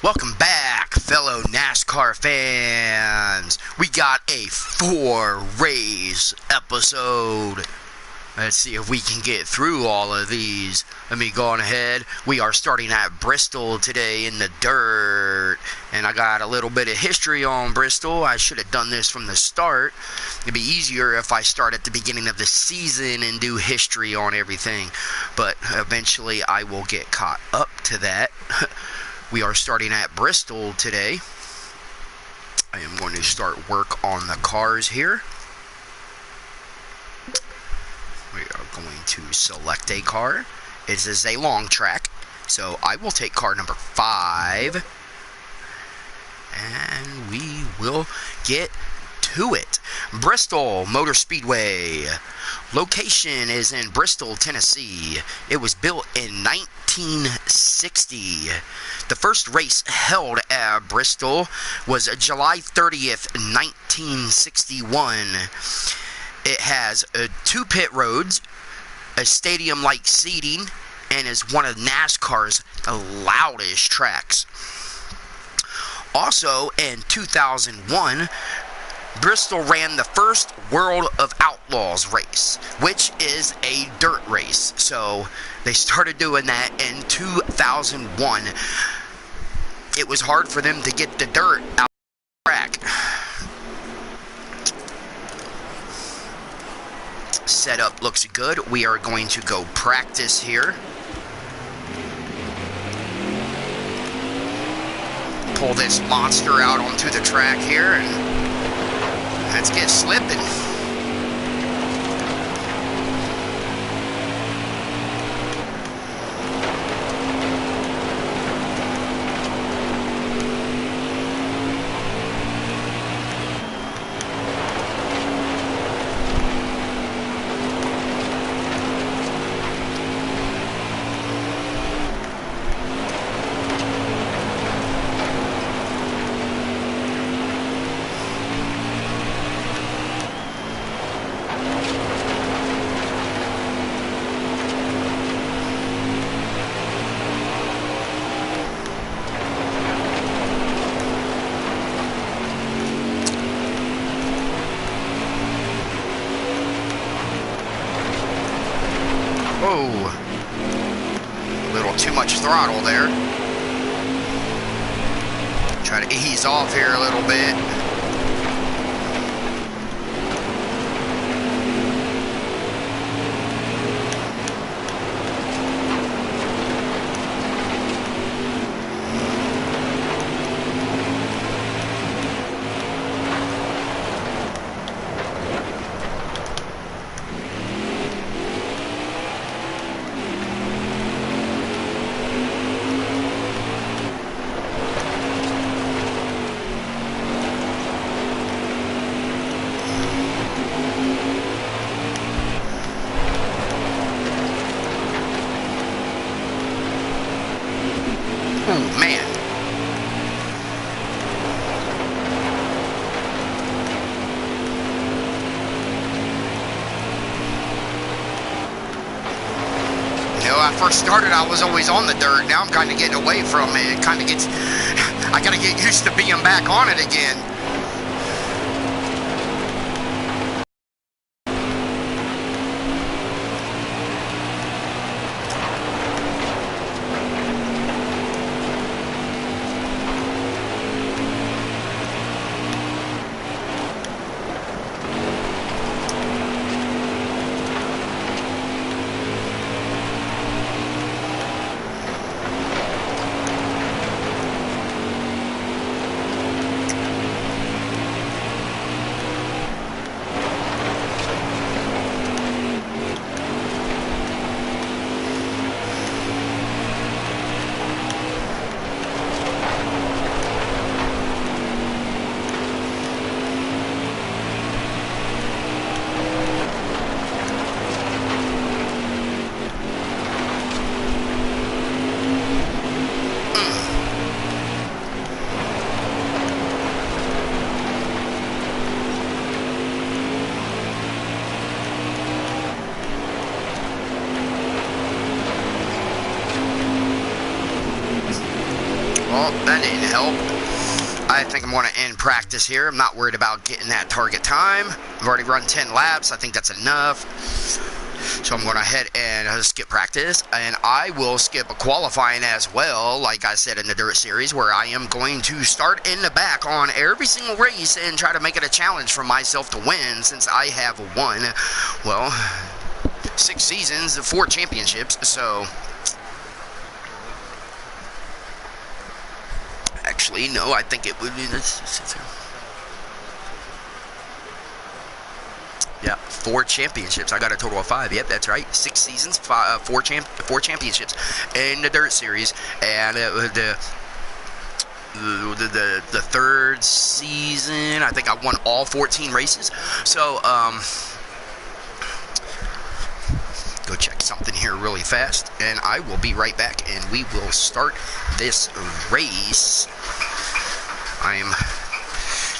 Welcome back, fellow NASCAR fans. We got a 4-race episode. Let's see if we can get through all of these. Let me go on ahead. We are starting at Bristol today in the dirt. And I got a little bit of history on Bristol. I should have done this from the start. It'd be easier if I start at the beginning of the season and do history on everything. But eventually I will get caught up to that. We are starting at Bristol today. I am going to start work on the cars here. We are going to select a car. This is a long track, so I will take car number 5. And we will get to it. Bristol Motor Speedway. Location is in Bristol, Tennessee. It was built in 1960. The first race held at Bristol was July 30th, 1961. It has 2 pit roads, a stadium-like seating, and is one of NASCAR's loudest tracks. Also, in 2001, Bristol ran the first World of Outlaws race, which is a dirt race. So they started doing that in 2001. It was hard for them to get the dirt out of the track. Setup looks good. We are going to go practice here. Pull this monster out onto the track here and let's get slipping. Whoa, a little too much throttle there. Try to ease off here a little bit. Oh, man. You know, I first started, I was always on the dirt. Now I'm kind of getting away from it. It kind of gets, I got to get used to being back on it again. Well, that didn't help. I think I'm going to end practice here. I'm not worried about getting that target time. I've already run 10 laps. I think that's enough. So I'm going to head and skip practice. And I will skip a qualifying as well, like I said in the Dirt Series, where I am going to start in the back on every single race and try to make it a challenge for myself to win, since I have won, well, 6 seasons, 4 championships. So actually, no, I think it would be this. Yeah, 4 championships. I got a total of 5. Yep, that's right. 6 seasons, 4 championships in the Dirt Series, and the 3rd season, I think I won all 14 races. So, go check something here really fast, and I will be right back, and we will start this race. I'm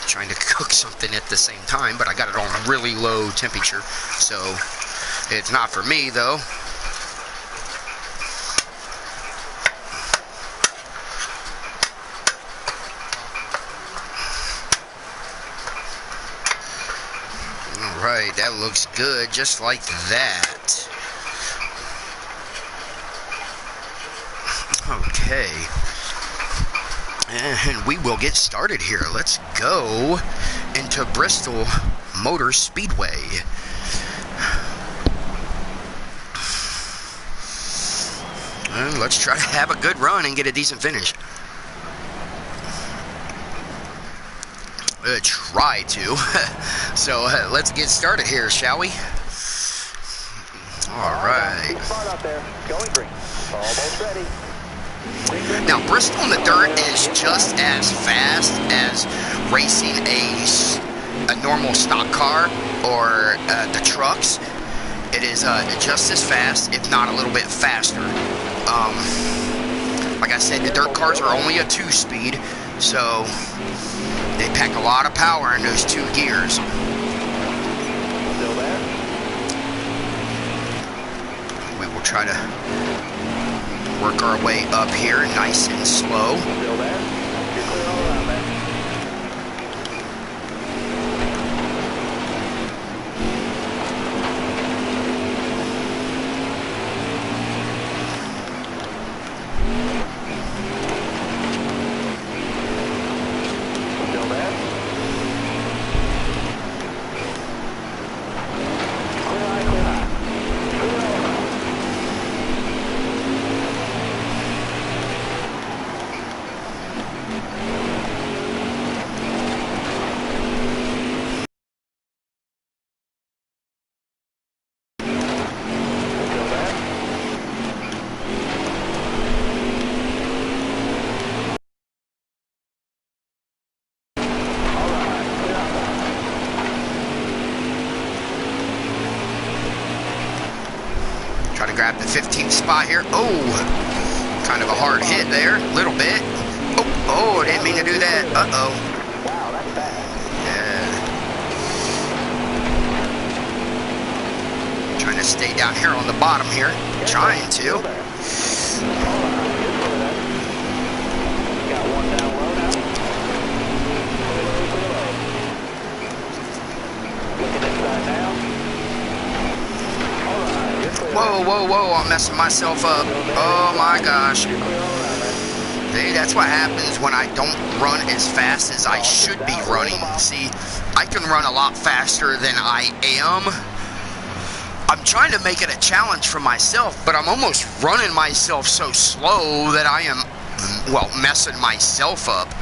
trying to cook something at the same time, but I got it on really low temperature, so it's not for me though. Alright, that looks good, just like that. Okay. And we will get started here. Let's go into Bristol Motor Speedway. And let's try to have a good run and get a decent finish. Try to. So let's get started here, shall we? All right. Start up there. Going green. Almost ready. Now, Bristol in the dirt is just as fast as racing a normal stock car or the trucks. It is just as fast, if not a little bit faster. Like I said, the dirt cars are only a 2-speed, so they pack a lot of power in those 2 gears. Still there? We will try to work our way up here, nice and slow. Still there? You're clear all around there. Still there? Clear eye, clear eye. Clear all around. Try to grab the 15th spot here. Oh, kind of a hard hit there, little bit. Oh, I didn't mean to do that. Uh-oh. Wow, that's fast. Yeah. Trying to stay down here on the bottom here. Trying to. Got one down low now. Clear low. Looking inside now. Alright, you're clear. Whoa, I'm messing myself up. Oh my gosh. You're clear all around there. See, that's what happens when I don't run as fast as I should be running. See, I can run a lot faster than I am. I'm trying to make it a challenge for myself, but I'm almost running myself so slow that I am, well, messing myself up.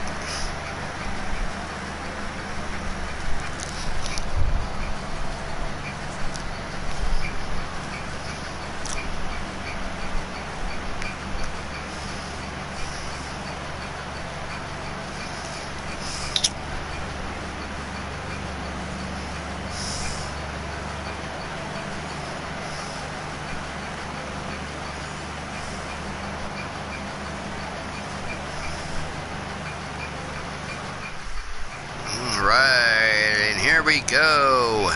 Here we go.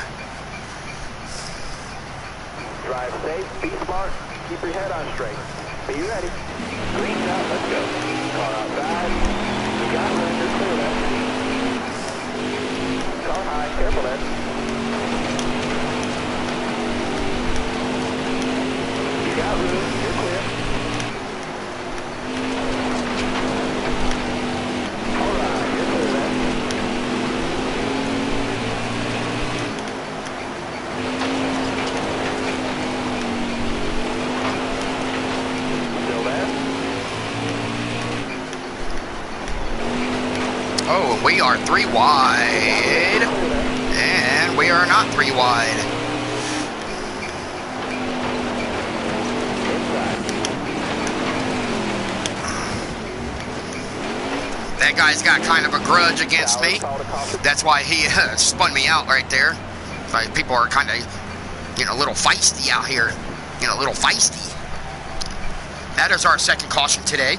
Drive safe, be smart, keep your head on straight. Be ready. Green out, let's go. Car outside. Oh, we are 3 wide. And we are not 3 wide. That guy's got kind of a grudge against me. That's why he spun me out right there. Like, people are kind of, a little feisty out here. A little feisty. That is our second caution today.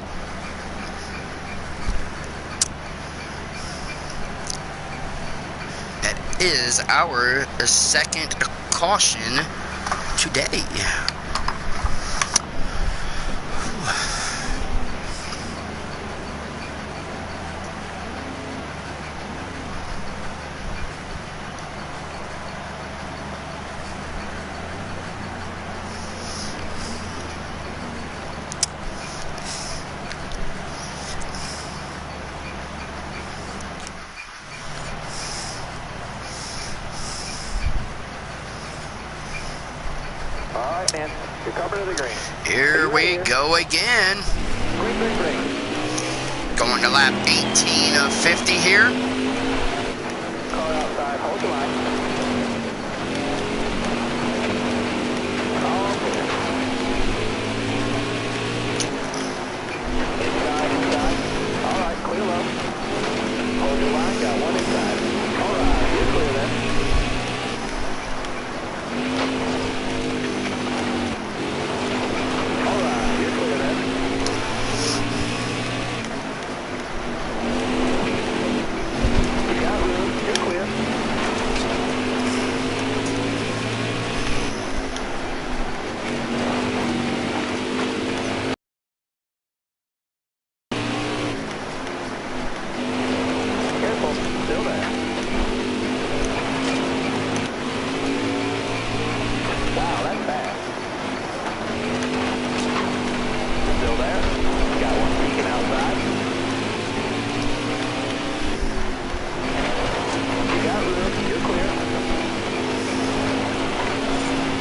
That is our second caution today. Alright, man. You're covered to the green. Here we go again. Green, green, green. Going to lap 18 of 50 here. Car outside. Hold the line. All clear. Inside, inside. Alright, clear low. Hold your line. Got one inside. Alright, you're clear then.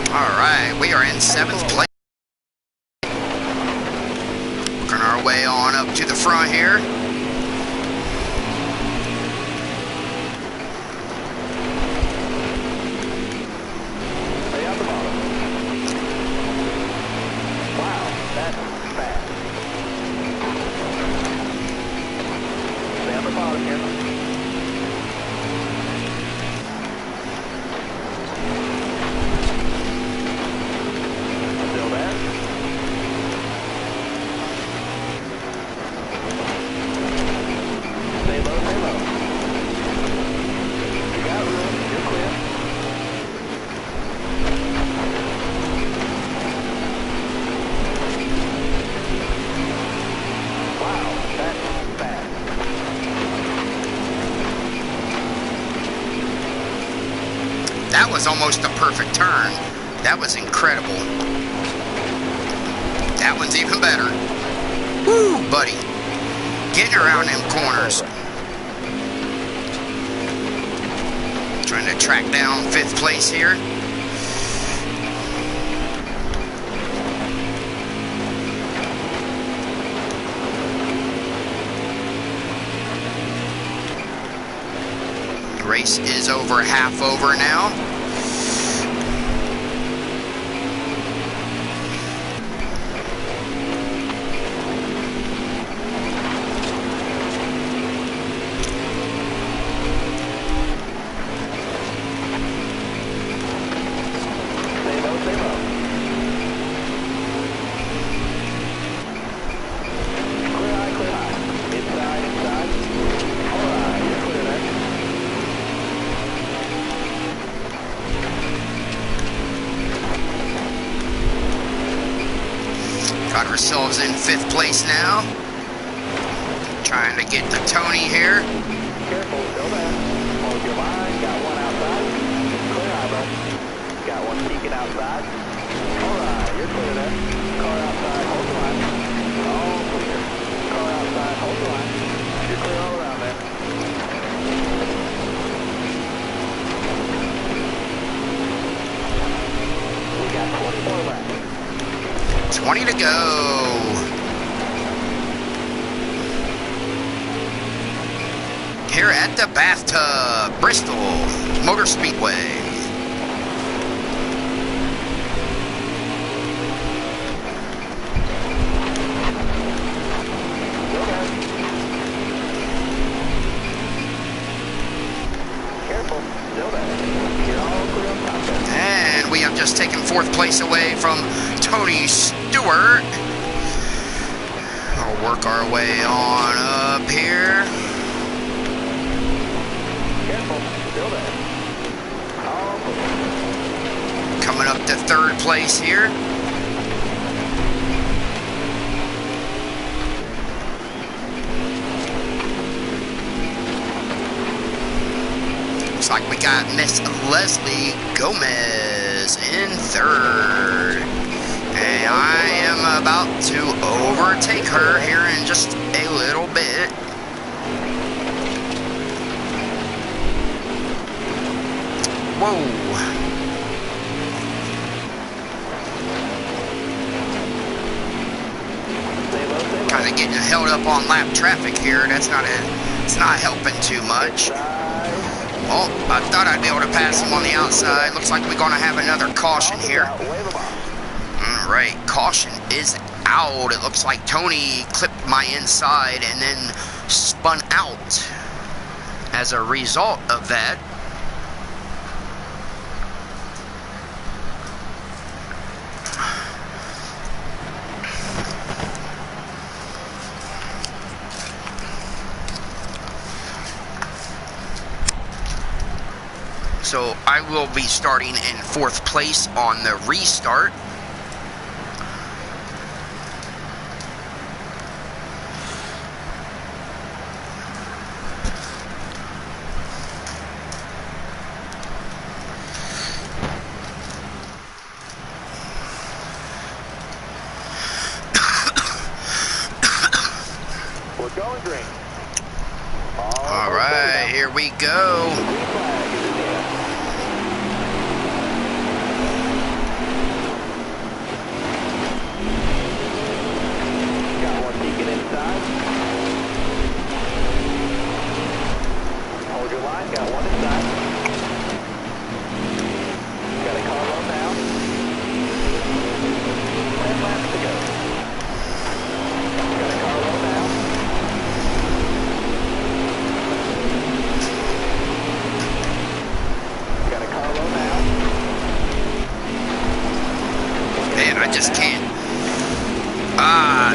Alright, we are in 7th place. Working our way on up to the front here. Stay on the bottom. Wow, that's fast. Stay on the bottom here. Still there? Stay low, stay low. You got room, you're clear. Wow, that's fast. That was almost a perfect turn. That was incredible. That one's even better. Woo, buddy. Getting around them corners. Trying to track down 5th place here. Race is over half over now. Stay low, stay low. Clear high, clear high. Inside, inside. Alright, you're clear there. Got ourselves in 5th place now. Trying to get to Tony here. Careful, still there. Hold your line. Got one outside. Clear high, bud. Got one peeking outside. Alright, you're clear there. Car outside, hold the line. All clear. Car outside, hold the line. You're clear all around there. We got 20 more laps. 20 to go. here at the Bathtub, Bristol Motor Speedway. And we have just taken 4th place away from Tony Stewart. I'll work our way on up here. Coming up to 3rd place here. Looks like we got Miss Leslie Gomez in 3rd. And I am about to overtake her here in just a little bit. Whoa. Kind of getting held up on lap traffic here. It's not helping too much. Well, I thought I'd be able to pass him on the outside. Looks like we're going to have another caution here. Alright, caution is out. It looks like Tony clipped my inside and then spun out as a result of that. So I will be starting in 4th place on the restart. We're going green. All right, here we go. Hold your line, got one inside. Got a car low now. 10 laps to go. Got a car low now. Got a car low now. Man, I just can't.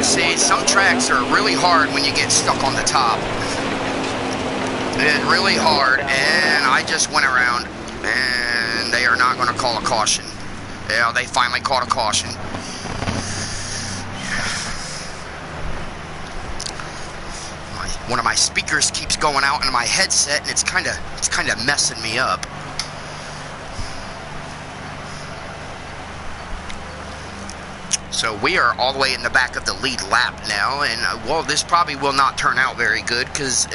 See, some tracks are really hard when you get stuck on the top. It's really hard, and I just went around, and they are not going to call a caution. Yeah, they finally called a caution. One of my speakers keeps going out in my headset, and it's kind of messing me up. So we are all the way in the back of the lead lap now, and well, this probably will not turn out very good because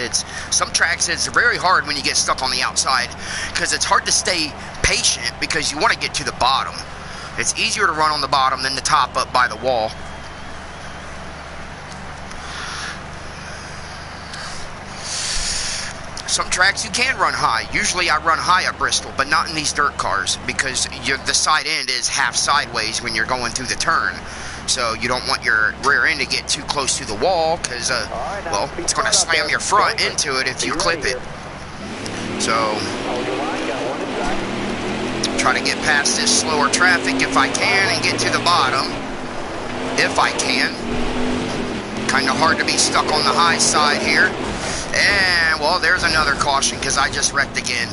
some tracks it's very hard when you get stuck on the outside because it's hard to stay patient because you want to get to the bottom. It's easier to run on the bottom than the top up by the wall. Some tracks you can run high. Usually I run high at Bristol, but not in these dirt cars because the side end is half sideways when you're going through the turn. So you don't want your rear end to get too close to the wall because, well, it's going to slam your front into it if you clip it. So, try to get past this slower traffic if I can and get to the bottom. If I can. Kind of hard to be stuck on the high side here. And, well, there's another caution because I just wrecked again.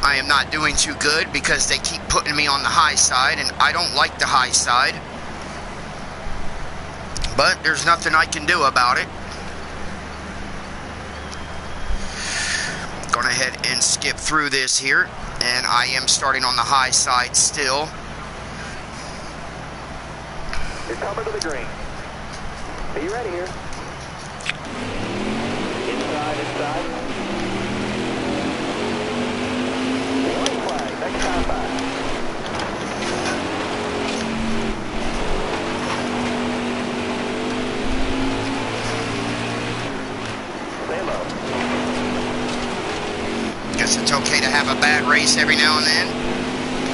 I am not doing too good because they keep putting me on the high side, and I don't like the high side. But there's nothing I can do about it. Going ahead and skip through this here, and I am starting on the high side still. You're coming to the green. Are you ready here? Inside. White flag, next time by. Stay low. guess it's okay to have a bad race every now and then.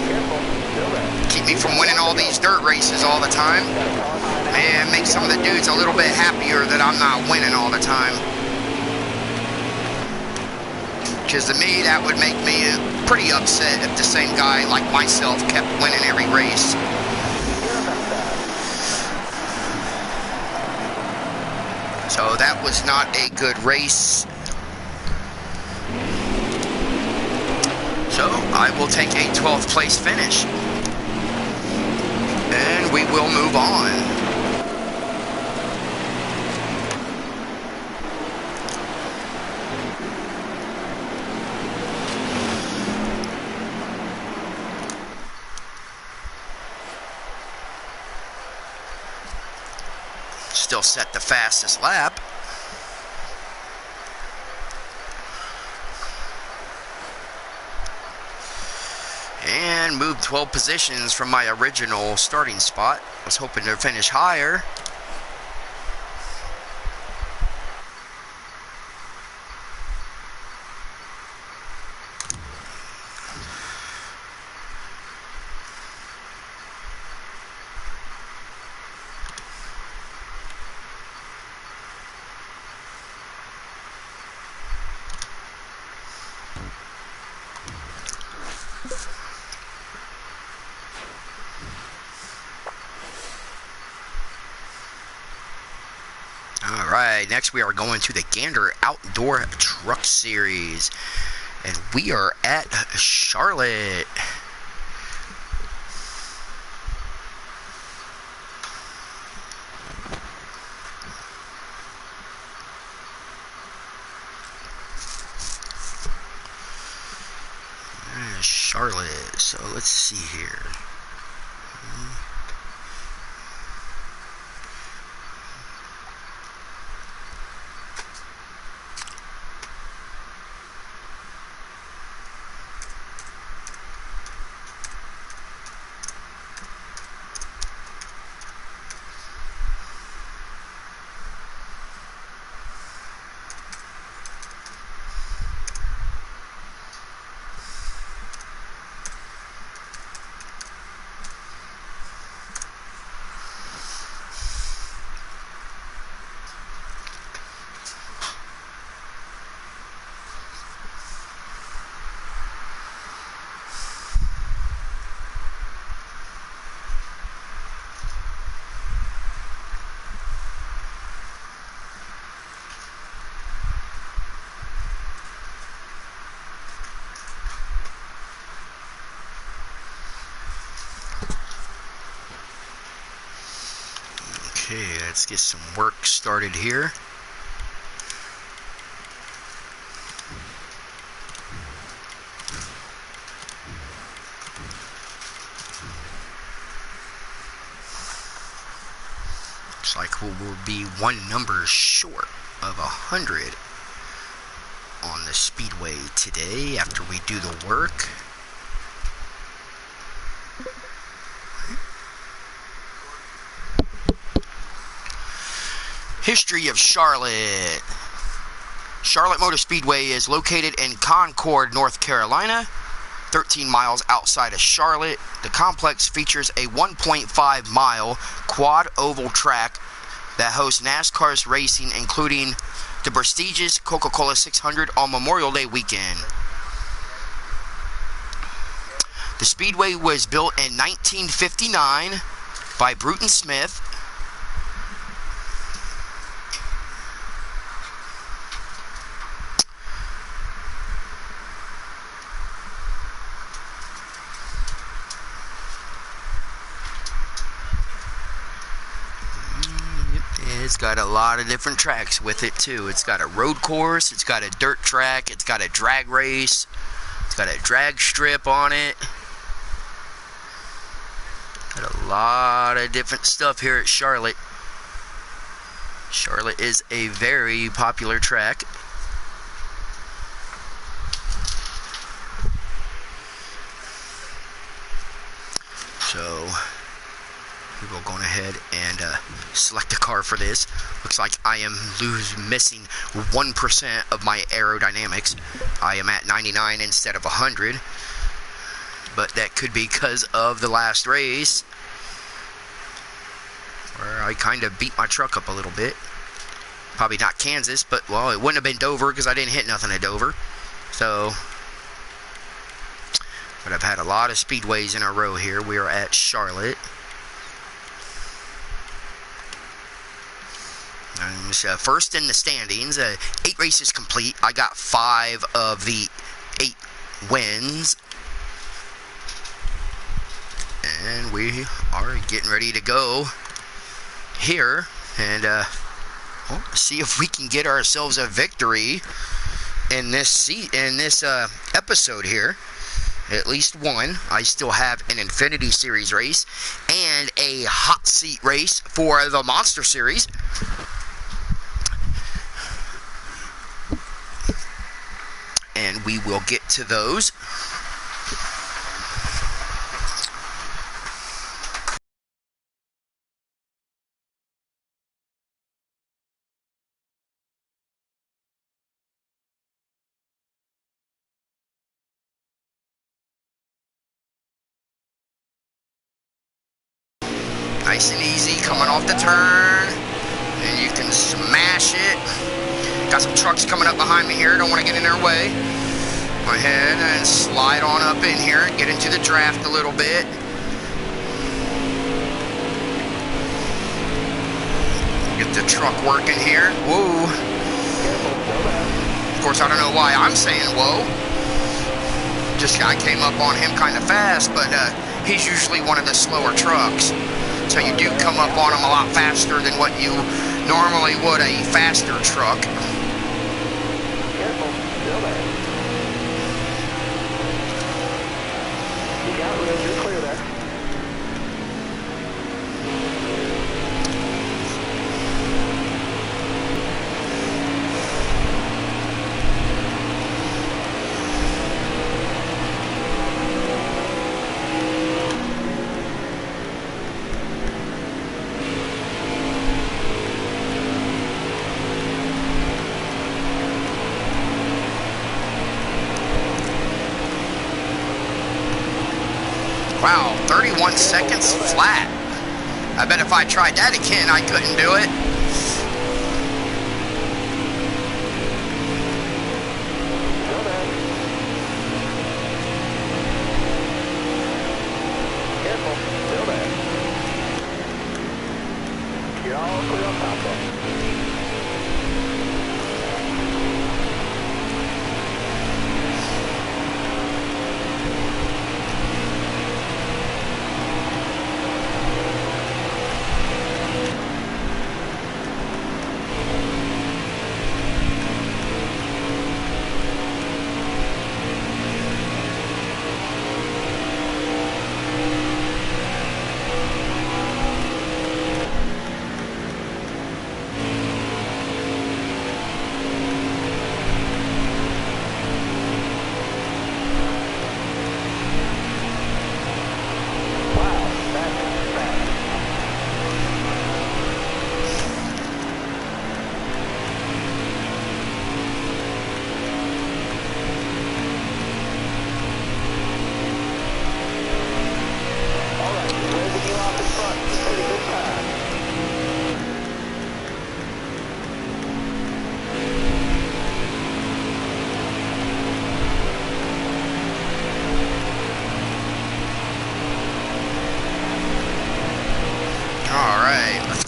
Careful. Still there. Keep me from winning all these dirt races all the time. Man, make some of the dudes a little bit happier that I'm not winning all the time. Because to me, that would make me pretty upset if the same guy like myself kept winning every race. So that was not a good race. So I will take a 12th place finish. And we will move on. Still set the fastest lap. And moved 12 positions from my original starting spot. I was hoping to finish higher. Alright, next we are going to the Gander Outdoor Truck Series. And we are at Charlotte. Charlotte, so let's see here. Okay, let's get some work started here. Looks like we will be one number short of 100 on the speedway today after we do the work. History of Charlotte. Charlotte Motor Speedway is located in Concord, North Carolina, 13 miles outside of Charlotte. The complex features a 1.5-mile quad oval track that hosts NASCAR's racing, including the prestigious Coca-Cola 600 on Memorial Day weekend. The speedway was built in 1959 by Bruton Smith. It's got a lot of different tracks with it too. It's got a road course, it's got a dirt track, it's got a drag race, it's got a drag strip on it. Got a lot of different stuff here at Charlotte. Charlotte is a very popular track. So we're going to ahead and select a car for this. Looks like I am missing 1% of my aerodynamics. I am at 99 instead of 100, but that could be because of the last race, where I kind of beat my truck up a little bit. Probably not Kansas, but, well, it wouldn't have been Dover because I didn't hit nothing at Dover. So, but I've had a lot of speedways in a row here. We are at Charlotte. I'm first in the standings. 8 races complete. I got 5 of the 8 wins. And we are getting ready to go here. And see if we can get ourselves a victory in this episode here. At least one. I still have an Infinity Series race and a hot seat race for the Monster Series. And we will get to those. Nice and easy, coming off the turn, and you can smash it. Got some trucks coming up behind me here, don't want to get in their way. Go ahead and slide on up in here, get into the draft a little bit. Get the truck working here. Whoa. Of course, I don't know why I'm saying whoa. Just I came up on him kind of fast, but he's usually one of the slower trucks. So you do come up on them a lot faster than what you normally would a faster truck. Careful, still there. You got room, you're clear there. Wow, 31 seconds flat. I bet if I tried that again, I couldn't do it. Still there. Careful, still there. You're all clear on top there.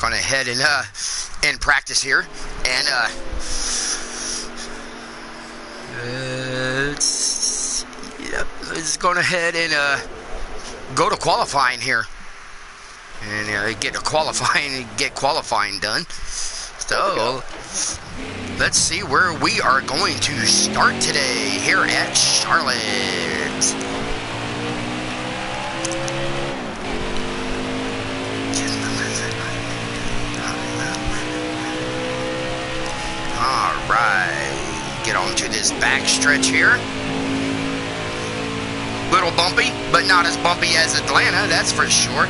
Gonna head and practice here, and let's go ahead and go to qualifying here, and get qualifying done. So let's see where we are going to start today here at Charlotte. Alright, get onto this back stretch here. Little bumpy, but not as bumpy as Atlanta, that's for sure.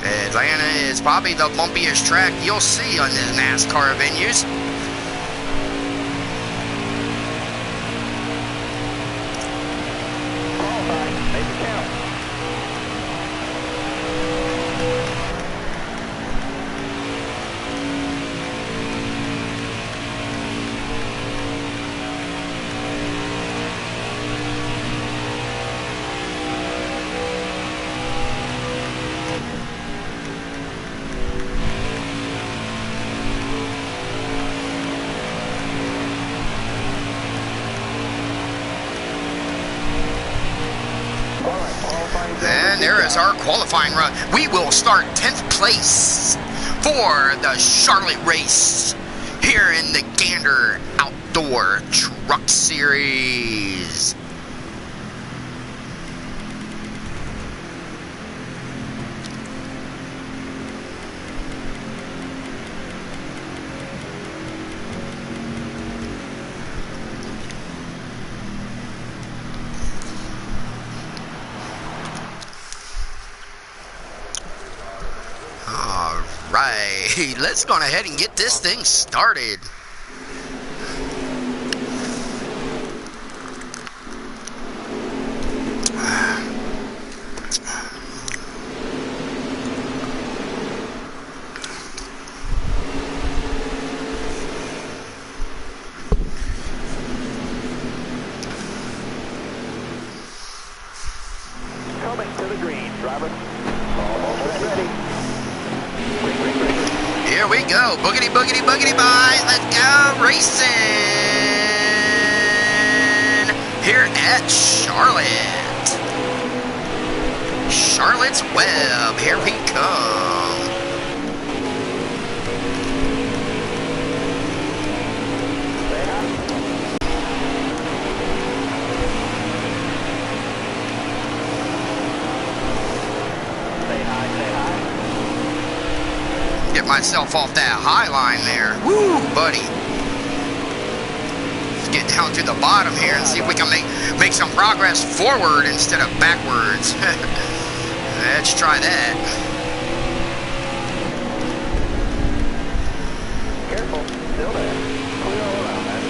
And Atlanta is probably the bumpiest track you'll see on the NASCAR venues. Qualifying, make it count. And there is our qualifying run. We will start 10th place for the Charlotte race here in the Gander Outdoor Truck Series. Right, let's go ahead and get this thing started. Coming to the green, driver. Almost ready. Here we go. Boogity, boogity, boogity, boys. Let's go racing here at Charlotte. Charlotte's Web. Here we come. Say hi, say hi. Get myself off that high line there. Woo, buddy. Let's get down to the bottom here and see if we can make some progress forward instead of backwards. Let's try that. Careful, still there. Clear all around that.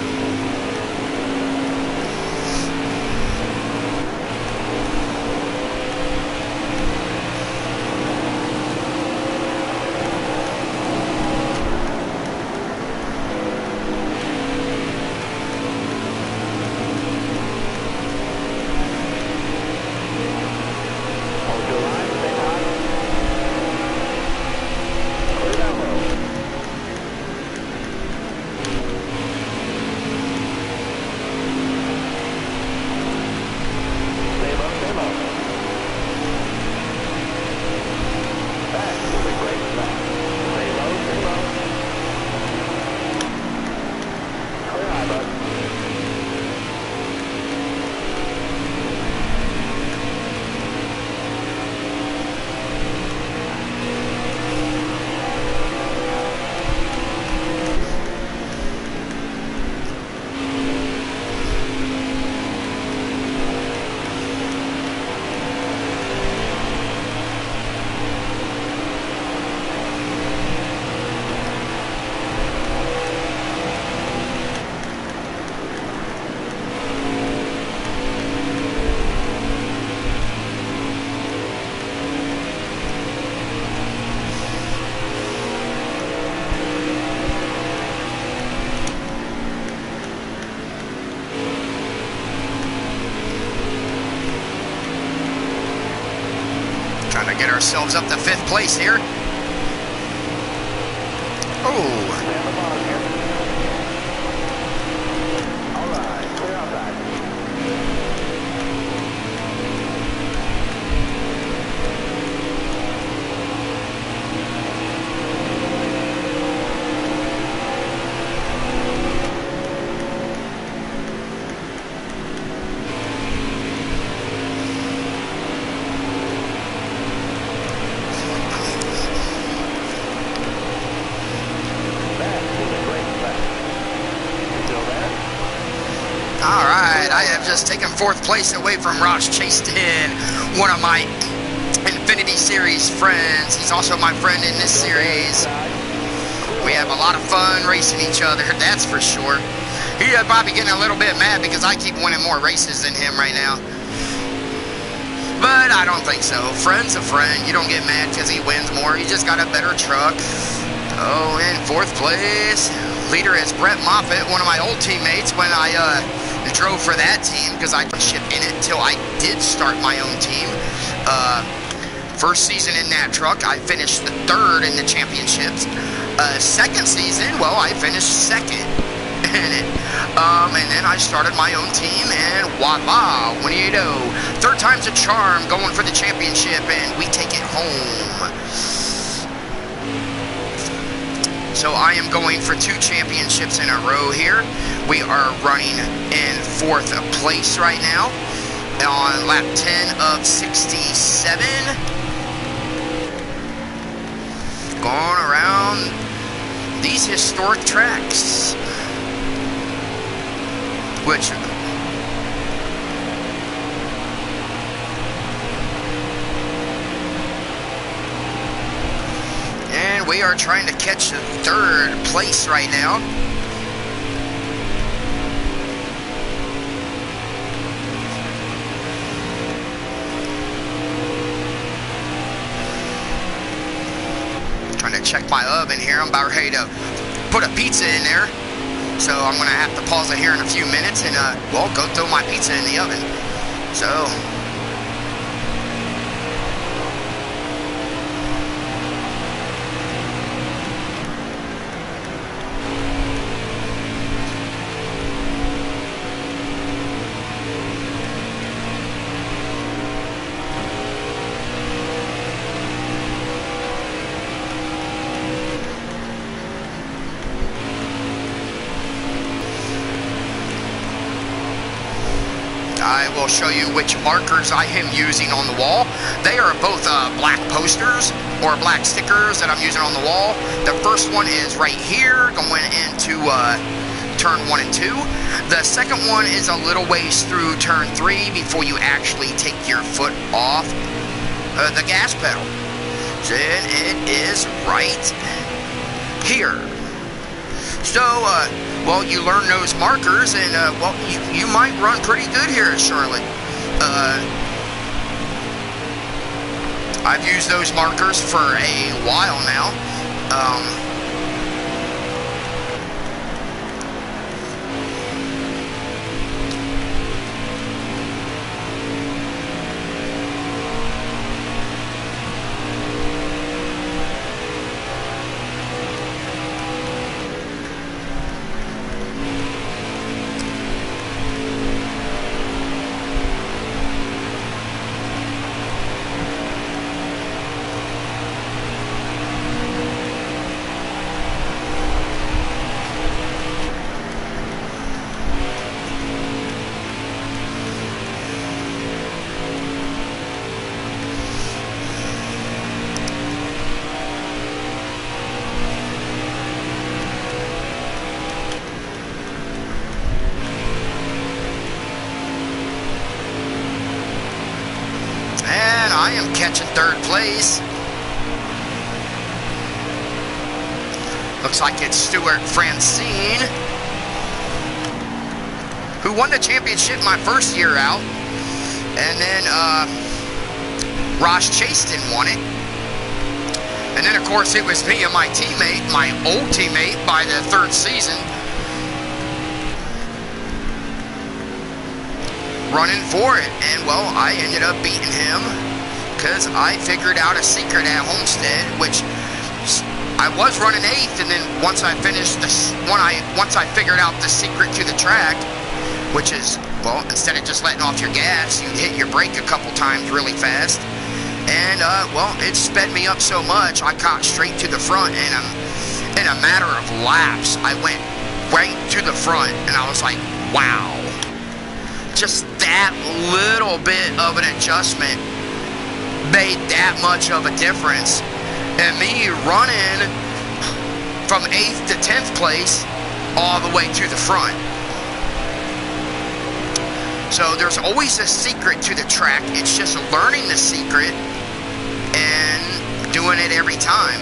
Hold your line, stay high. Clear down low. Stay low, stay low. Back, moving brake, back. Stay low, stay low. Clear high, bud. Trying to get ourselves up to 5th place here. Oh. Stay on the bottom here. All right, clear outside. All right, I have just taken 4th place away from Ross Chaston, one of my Xfinity Series friends. He's also my friend in this series. We have a lot of fun racing each other, that's for sure. He's probably getting a little bit mad because I keep winning more races than him right now. But I don't think so. Friend's a friend. You don't get mad because he wins more. He just got a better truck. Oh, in 4th place, leader is Brett Moffitt, one of my old teammates when I drove for that team, because I didn't ship in it until I did start my own team. First season in that truck, I finished 3rd in the championships. Second season, well, I finished 2nd in it. And then I started my own team, and voila, 180. 3rd time's a charm, going for the championship, and we take it home. So I am going for 2 championships in a row here. We are running in 4th place right now on lap 10 of 67. Going around these historic tracks, which and we are trying to catch the 3rd place right now. Trying to check my oven here. I'm about ready to put a pizza in there, so I'm gonna have to pause it here in a few minutes and well, go throw my pizza in the oven. So I will show you which markers I am using on the wall. They are both black posters or black stickers that I'm using on the wall. The first one is right here going into turn 1 and 2. The second one is a little ways through turn 3 before you actually take your foot off the gas pedal. Then it is right here. So, well, you learn those markers, and, well, you might run pretty good here at Charlotte. I've used those markers for a while now. I am catching 3rd place. Looks like it's Stuart Francine, who won the championship my first year out. And then Ross Chaston won it. And then, of course, it was me and my teammate, my old teammate, by the 3rd season, running for it. And, well, I ended up beating him because I figured out a secret at Homestead, which I was running 8th, and then once I finished this, once I figured out the secret to the track, which is, well, instead of just letting off your gas, you hit your brake a couple times really fast, and well, it sped me up so much I caught straight to the front, and in a matter of laps I went right to the front, and I was like, wow, just that little bit of an adjustment made that much of a difference. And me running from 8th to 10th place all the way to the front. So there's always a secret to the track. It's just learning the secret and doing it every time.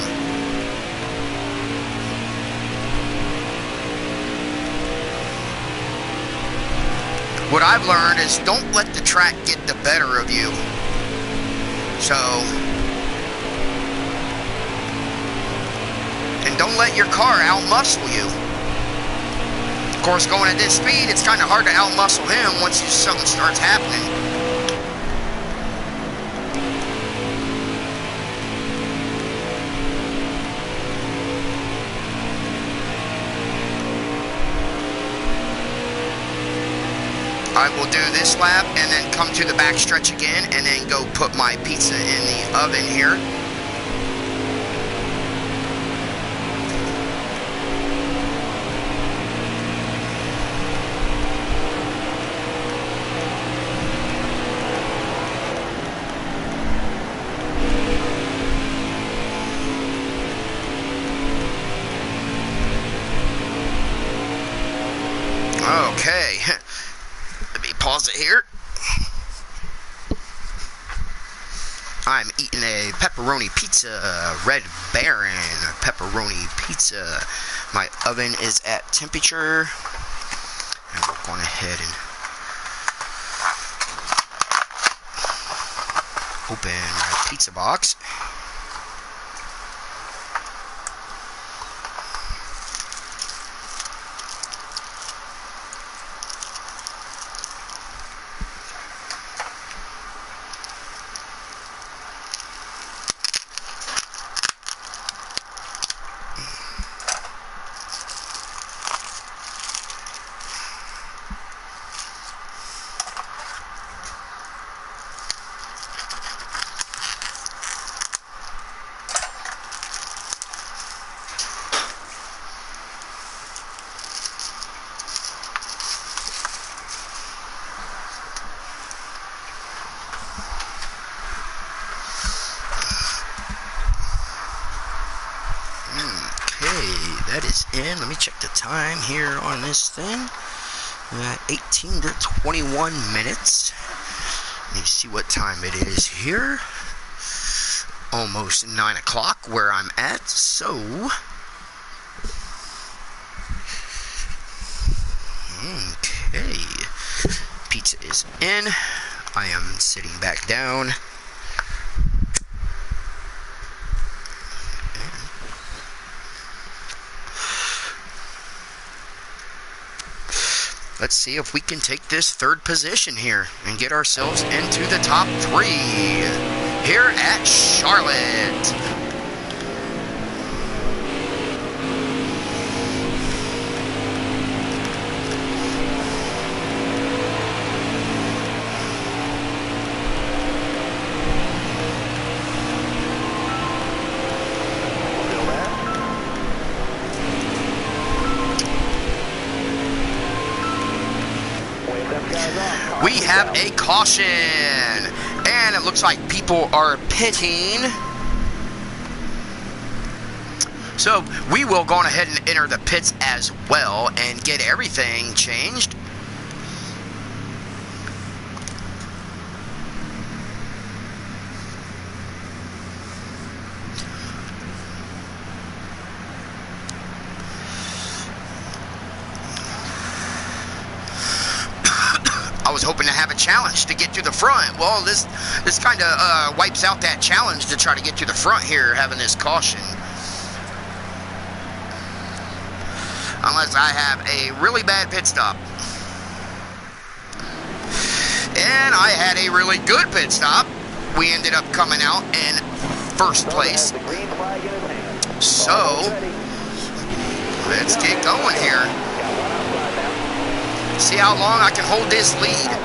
What I've learned is don't let the track get the better of you. So, and don't let your car outmuscle you. Of course, going at this speed, it's kind of hard to outmuscle him once something starts happening. I will do this lap and then come to the back stretch again and then go put my pizza in the oven here. Okay. Pause it here. I'm eating a pepperoni pizza, Red Baron pepperoni pizza. My oven is at temperature. And we're going ahead and open my pizza box. That is in. Let me check the time here on this thing. 18 to 21 minutes. Let me see what time it is here. Almost 9 o'clock where I'm at. So, okay. Pizza is in. I am sitting back down. Let's see if we can take this third position here and get ourselves into the top 3 here at Charlotte. We have a caution, and it looks like people are pitting. So we will go on ahead and enter the pits as well and get everything changed. I was hoping to have a challenge to get to the front. Well, this kind of wipes out that challenge to try to get to the front here, having this caution. Unless I have a really bad pit stop. And I had a really good pit stop. We ended up coming out in first place. So, let's get going here. See how long I can hold this lead.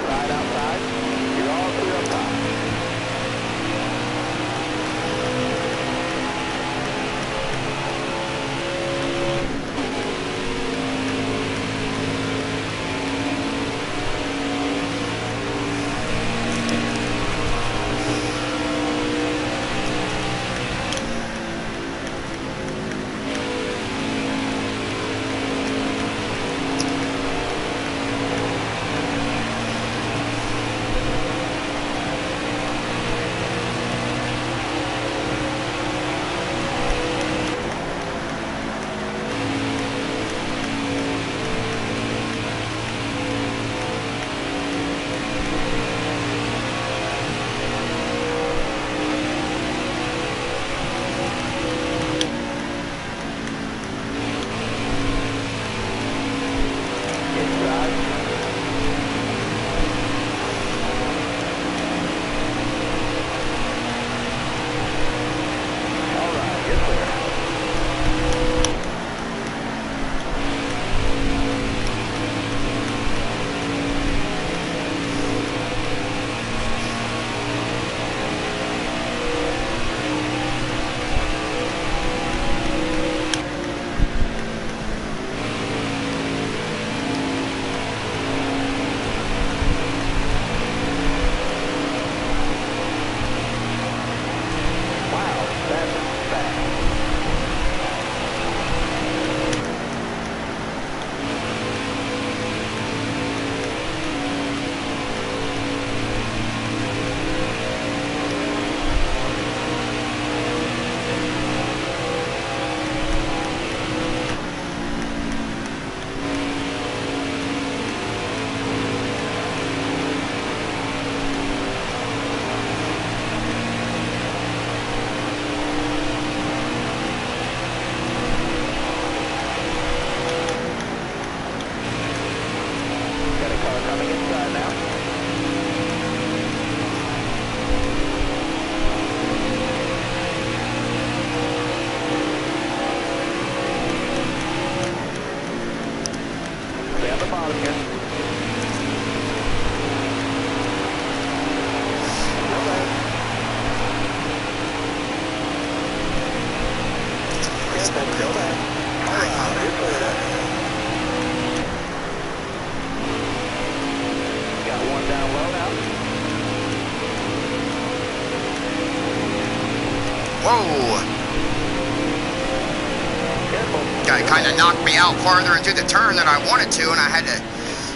it knocked me out farther into the turn than I wanted to, and I had to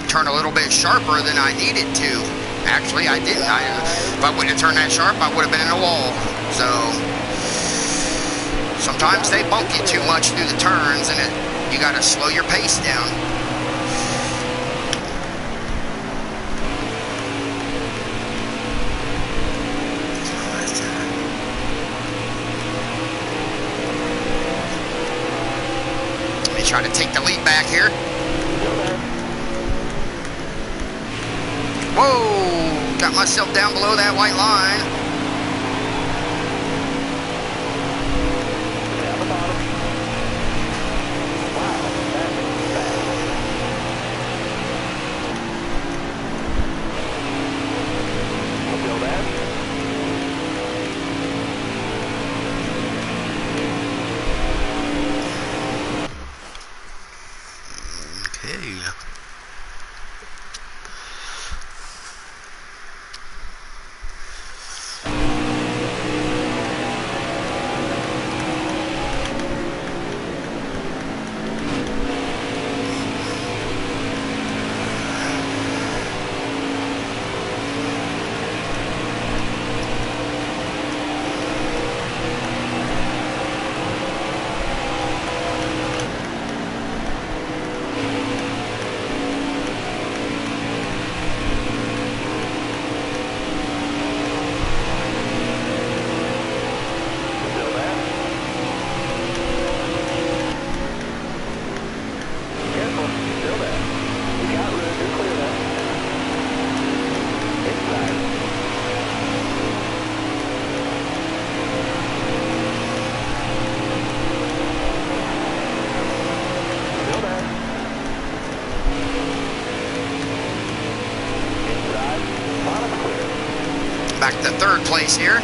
turn a little bit sharper than I needed to. Actually, I didn't. If I wouldn't have turned that sharp, I would have been in a wall. So sometimes they bump you too much through the turns, and you got to slow your pace down. Try to take the lead back here. Whoa! Got myself down below that white line. Down the bottom. Wow, that is fast. We'll feel that. Okay. Back to third place here.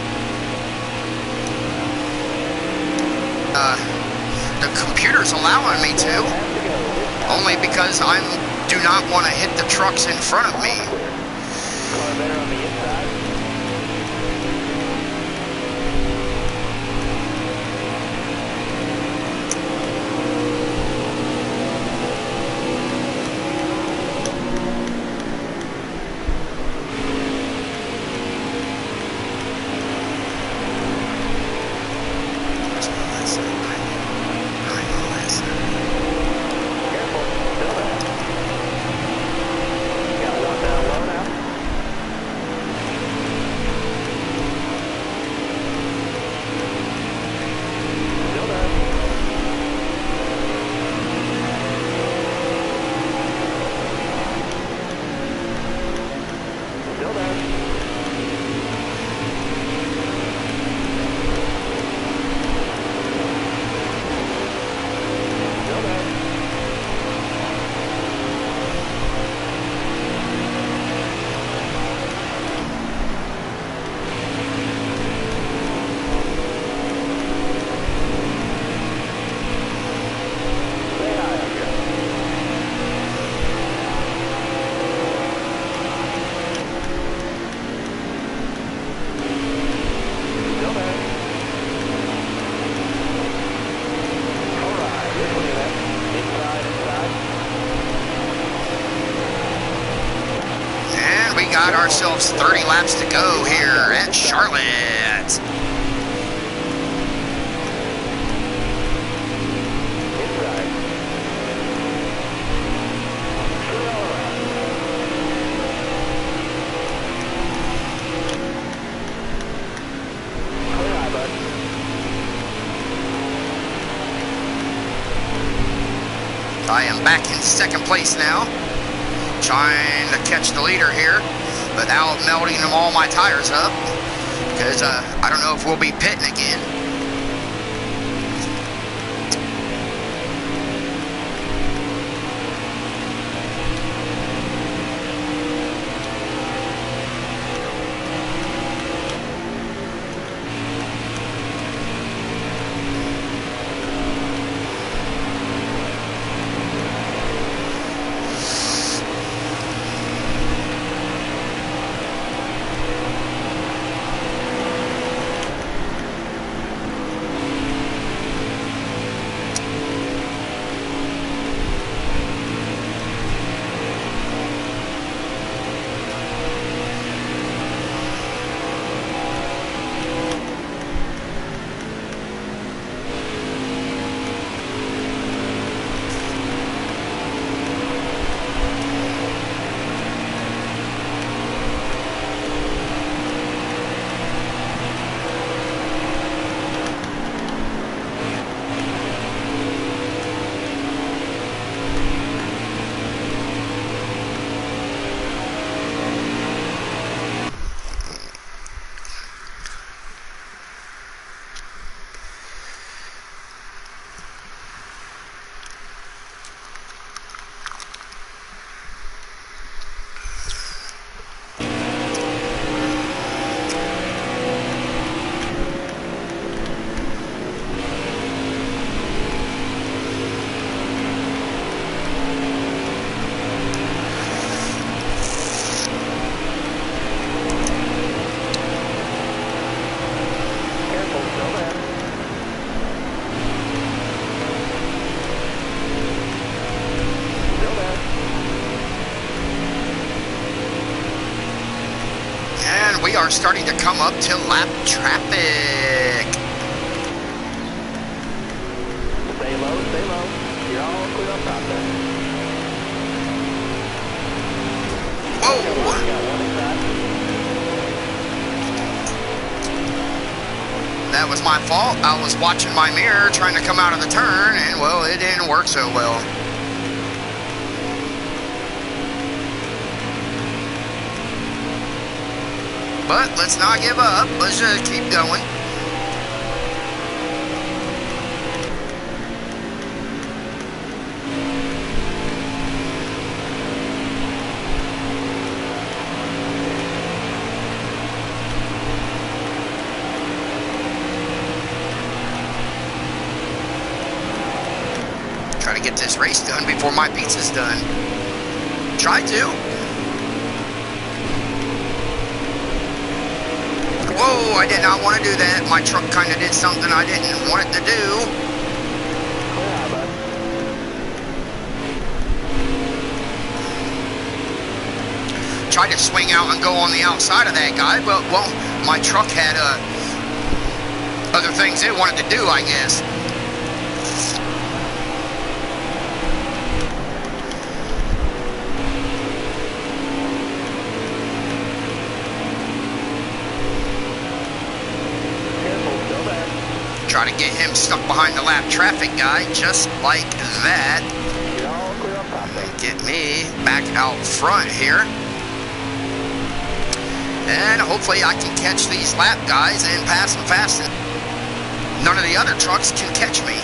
The computer's allowing me to, only because I do not want to hit the trucks in front of me. Car better on the inside. Got ourselves 30 laps to go here at Charlotte. I am back in second place now, trying to catch the leader here without melting all my tires up, because I don't know if we'll be pitting again. we are starting to come up to lap traffic. Stay low, stay low. You're all clear up top there. Whoa! Got one inside. That was my fault. I was watching my mirror trying to come out of the turn, and well, it didn't work so well. But let's not give up. Let's just keep going. Try to get this race done before my pizza's done. Try to. Whoa, I did not want to do that. My truck kind of did something I didn't want it to do. Tried to swing out and go on the outside of that guy, but, well, my truck had other things it wanted to do, I guess. Try to get him stuck behind the lap traffic guy, just like that. And get me back out front here. And hopefully I can catch these lap guys and pass them fast. None of the other trucks can catch me.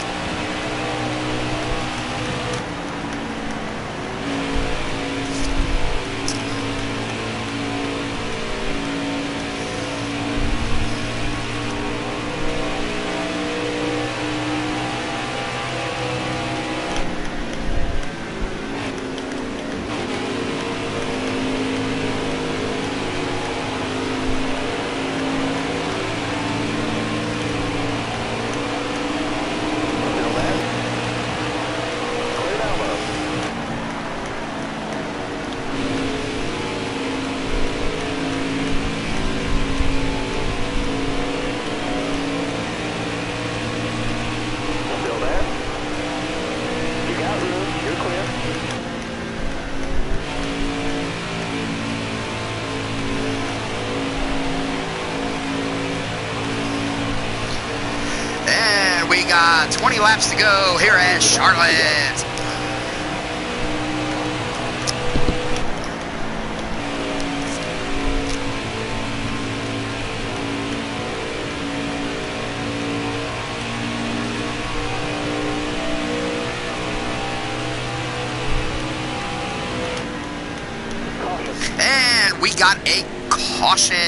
We got 20 laps to go here at Charlotte. And we got a caution.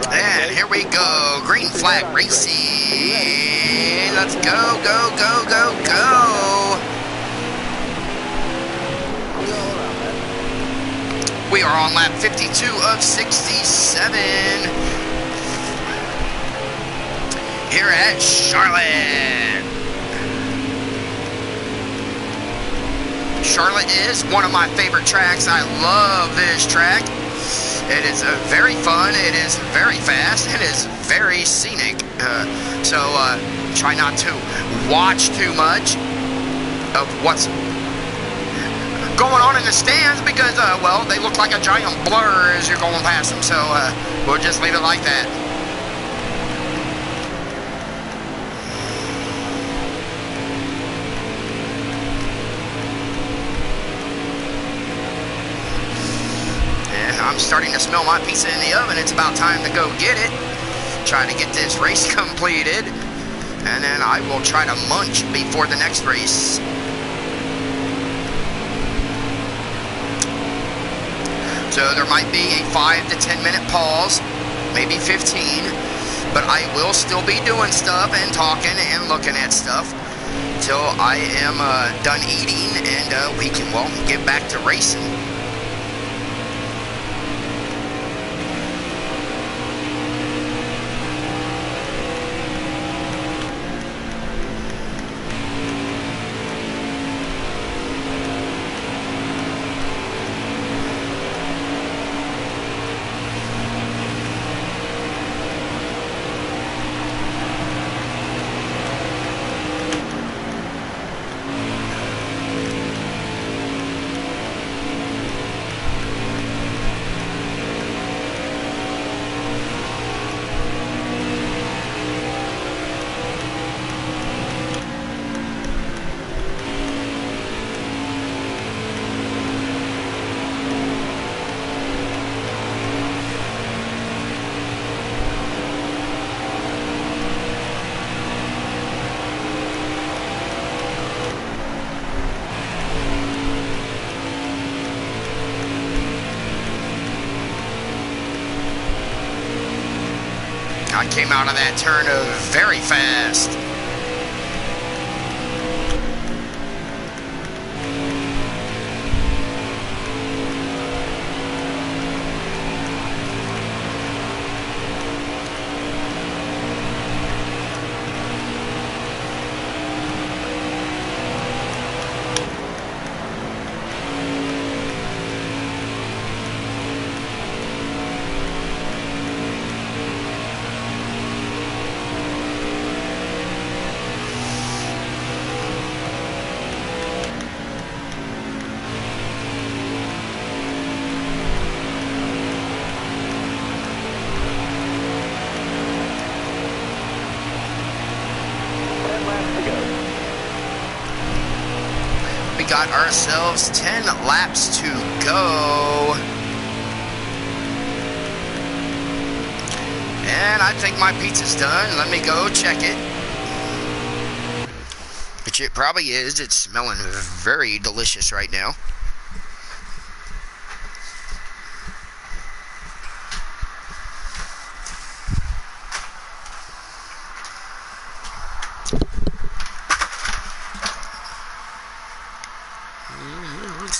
And here we go, green flag racing. Let's go, go, go, go, go. We are on lap 52 of 67 here at Charlotte. Charlotte is one of my favorite tracks. I love this track. It is very fun, it is very fast, it is very scenic, so try not to watch too much of what's going on in the stands because, well, they look like a giant blur as you're going past them, so we'll just leave it like that. I'm starting to smell my pizza in the oven. It's about time to go get it. Try to get this race completed. And then I will try to munch before the next race. So there might be a 5 to 10 minute pause, maybe 15, but I will still be doing stuff and talking and looking at stuff till I am done eating and we can, well, get back to racing. I came out of that turn very fast. Got ourselves 10 laps to go. And I think my pizza's done. Let me go check it. Which it probably is. It's smelling very delicious right now.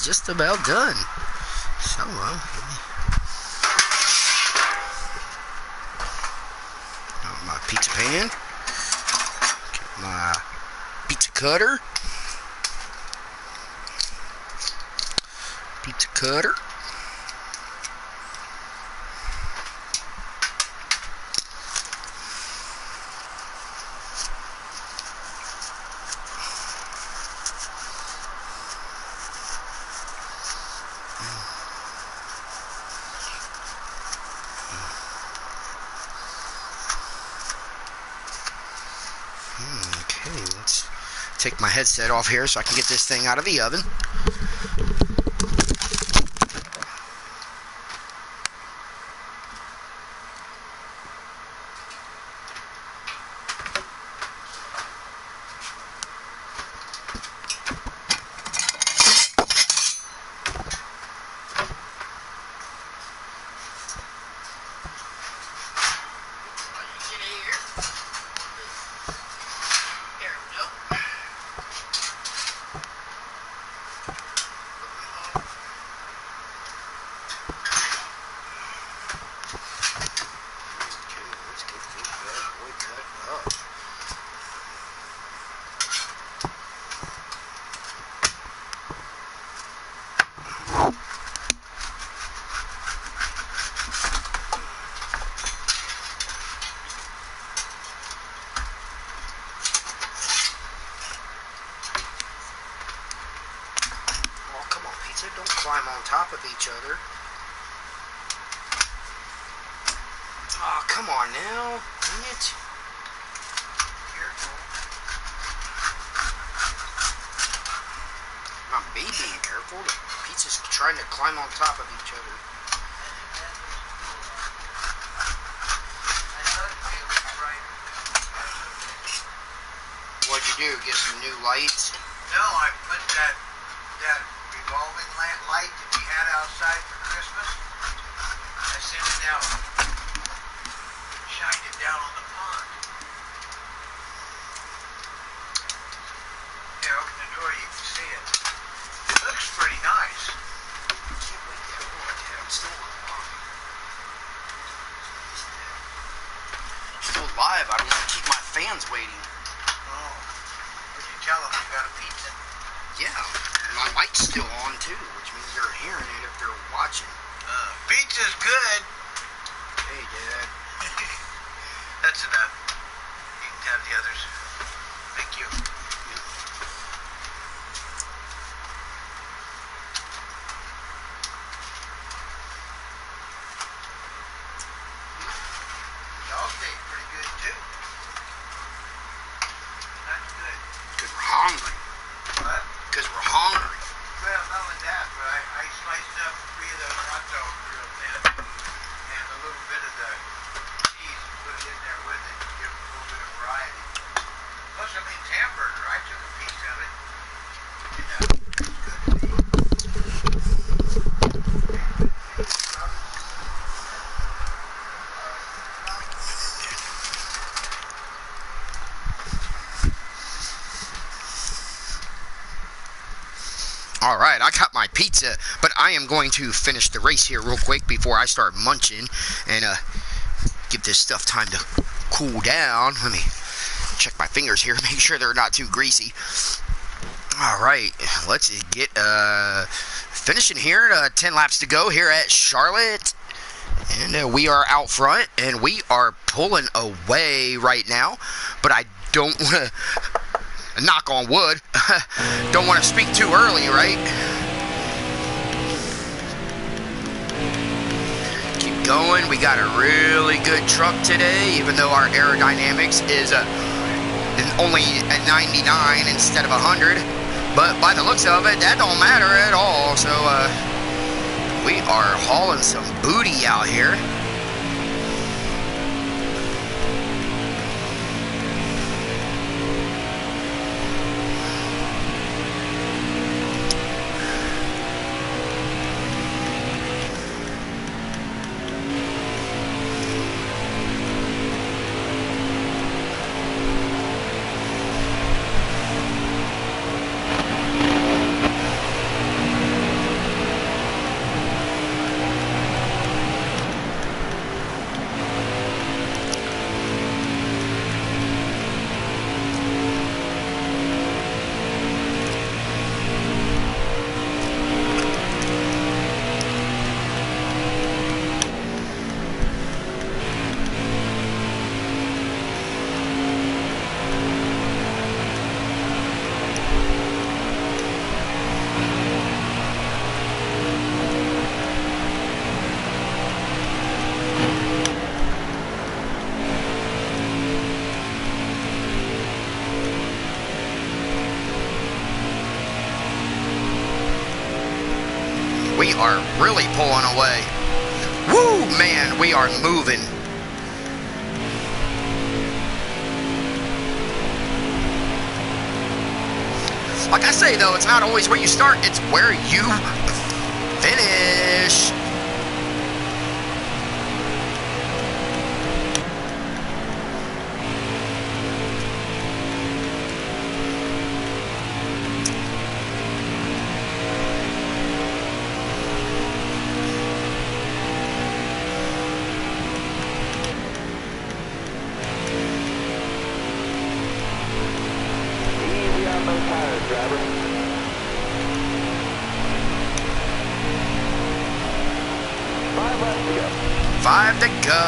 Just about done. So, my pizza pan, get my pizza cutter, Okay, let's take my headset off here so I can get this thing out of the oven. Don't climb on top of each other. Oh, come on now. Dang it. Careful. Not me being careful. The pizza's trying to climb on top of each other. What'd you do? Get some new lights? No, I put that revolving light that we had outside for Christmas. I sent it out. Shined it down on the pond. Here, open the door, you can see it. It looks pretty nice. I can't wait to have one. I'm still alive. Still alive. I don't want to keep my fans waiting. Oh. Would you tell them you got a pizza? Yeah. My mic's still on too, which means they're hearing it if they're watching. Pizza's good. Hey, Dad. That's enough. You can have the others. Thank you. Y'all stayed pretty good too. That's good. Because we're hungry. What? Because we're hungry. Well, not only that, but I sliced up 3 of those hot dogs real thin, and a little bit of the cheese, put it in there with it to give it a little bit of variety. Plus, I mean, hamburger, I took a piece of it. You know, it's good to eat. All right, I got my pizza, but I am going to finish the race here real quick before I start munching and give this stuff time to cool down. Let me check my fingers here, make sure they're not too greasy. All right, let's get finishing here. 10 laps to go here at Charlotte. And we are out front, and we are pulling away right now, but I don't want to... knock on wood. Don't want to speak too early, right? Keep going. We got a really good truck today, even though our aerodynamics is only at 99 instead of 100. But by the looks of it, that don't matter at all. So we are hauling some booty out here. We are really pulling away. Woo, man, we are moving. Like I say, though, it's not always where you start, it's where you finish. Easy on those tires, driver. 5 laps to go. 5 to go.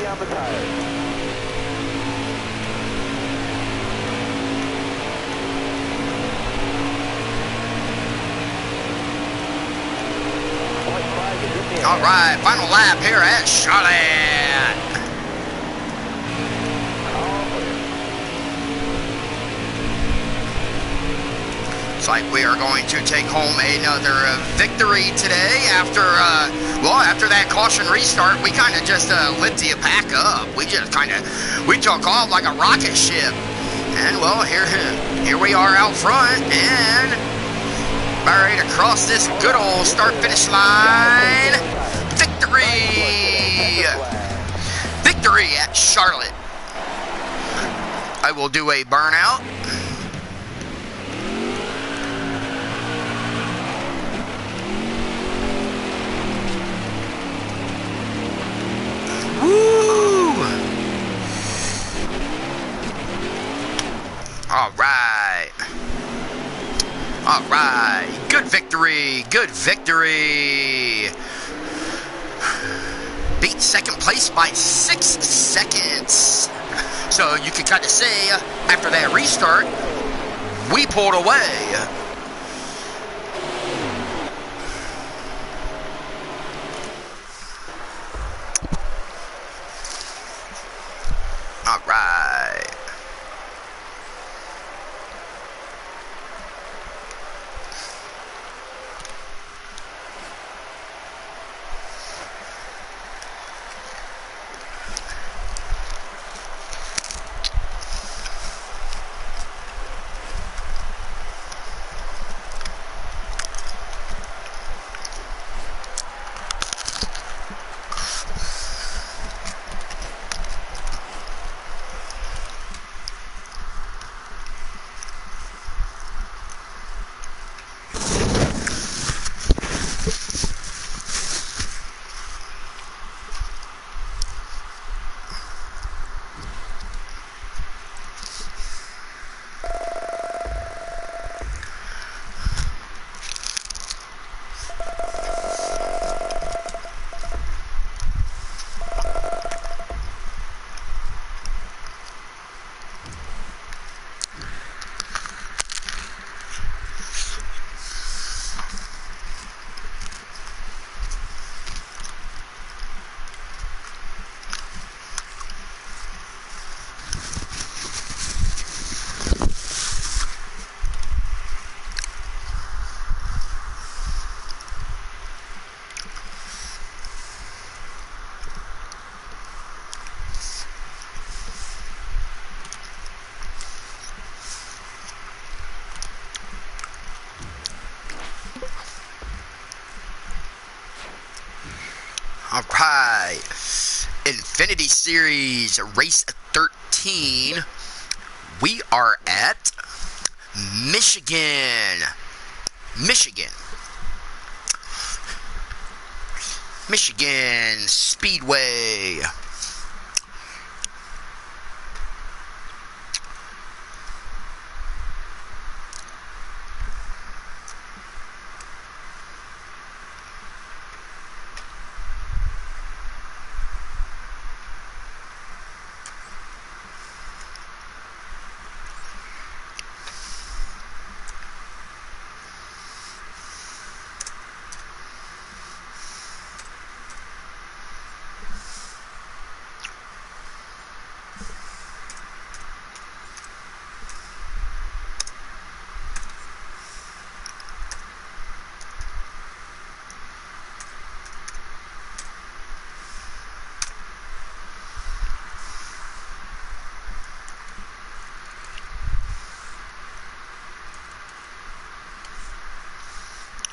60 on the tires. All right, final lap here at Charlotte. Looks like we are going to take home another victory today. After that caution restart, we kind of just lit the pack up. We just we took off like a rocket ship. And well, here we are out front, and about ready to cross this good old start-finish line. Victory! Victory at Charlotte. I will do a burnout. Woo! All right. All right. Good victory. Good victory. Beat second place by 6 seconds. So you can kind of say, after that restart, we pulled away. All right. All right, Infinity Series Race 13. We are at Michigan. Michigan Speedway.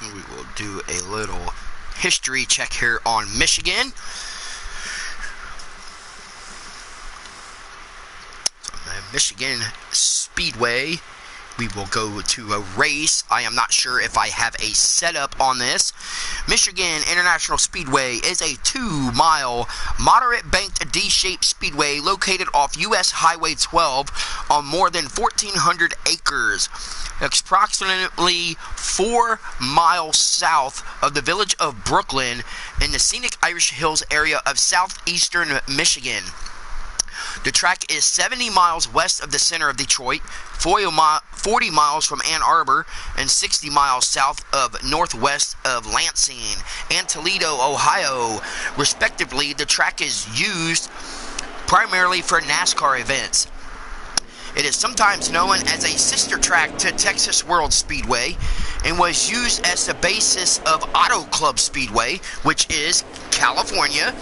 We will do a little history check here on Michigan. So, Michigan Speedway, we will go to a race. I am not sure if I have a setup on this. Michigan International Speedway is a 2-mile, moderate banked D-shaped speedway located off U.S. Highway 12 on more than 1,400 acres. Approximately 4 miles south of the village of Brooklyn in the scenic Irish Hills area of southeastern Michigan. The track is 70 miles west of the center of Detroit, 40 miles from Ann Arbor, and 60 miles south of northwest of Lansing and Toledo, Ohio. Respectively, the track is used primarily for NASCAR events. It is sometimes known as a sister track to Texas World Speedway and was used as the basis of Auto Club Speedway, which is California.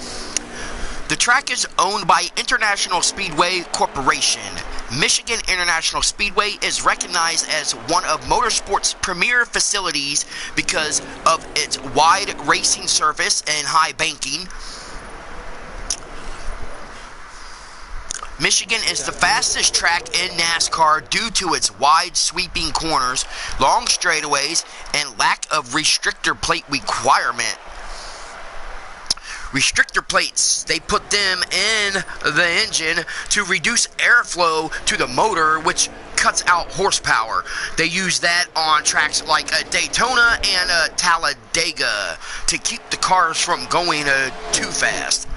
The track is owned by International Speedway Corporation. Michigan International Speedway is recognized as one of motorsport's premier facilities because of its wide racing surface and high banking. Michigan is the fastest track in NASCAR due to its wide sweeping corners, long straightaways, and lack of restrictor plate requirement. Restrictor plates, they put them in the engine to reduce airflow to the motor, which cuts out horsepower. They use that on tracks like Daytona and Talladega to keep the cars from going too fast.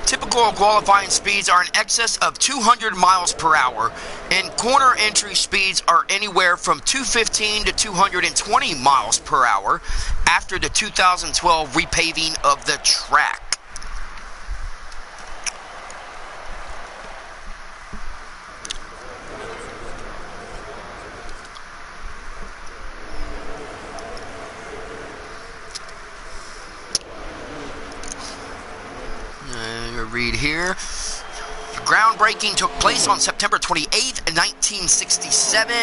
Typical qualifying speeds are in excess of 200 miles per hour, and corner entry speeds are anywhere from 215 to 220 miles per hour after the 2012 repaving of the track. Read here. Groundbreaking took place on September 28, 1967.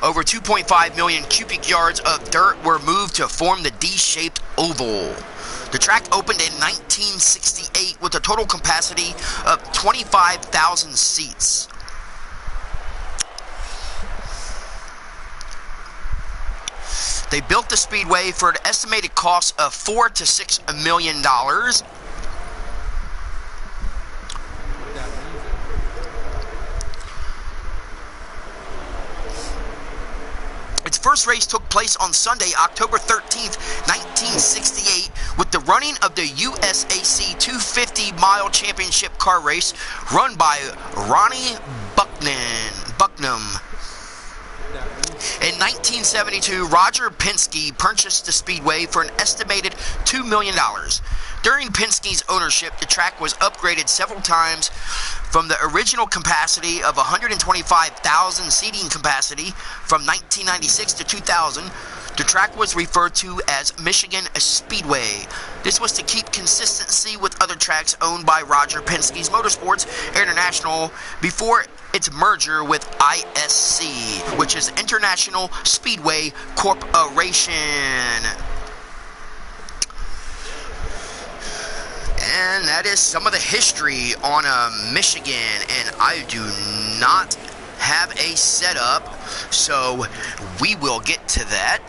Over 2.5 million cubic yards of dirt were moved to form the D-shaped oval. The track opened in 1968 with a total capacity of 25,000 seats. They built the speedway for an estimated cost of $4 to $6 million. Its first race took place on Sunday, October 13th, 1968, with the running of the USAC 250-mile championship car race run by Ronnie Bucknam. In 1972, Roger Penske purchased the speedway for an estimated $2 million. During Penske's ownership, the track was upgraded several times from the original capacity of 125,000 seating capacity from 1996 to 2000. The track was referred to as Michigan Speedway. This was to keep consistency with other tracks owned by Roger Penske's Motorsports International before its merger with ISC, which is International Speedway Corporation. And that is some of the history on Michigan, and I do not have a setup, so we will get to that.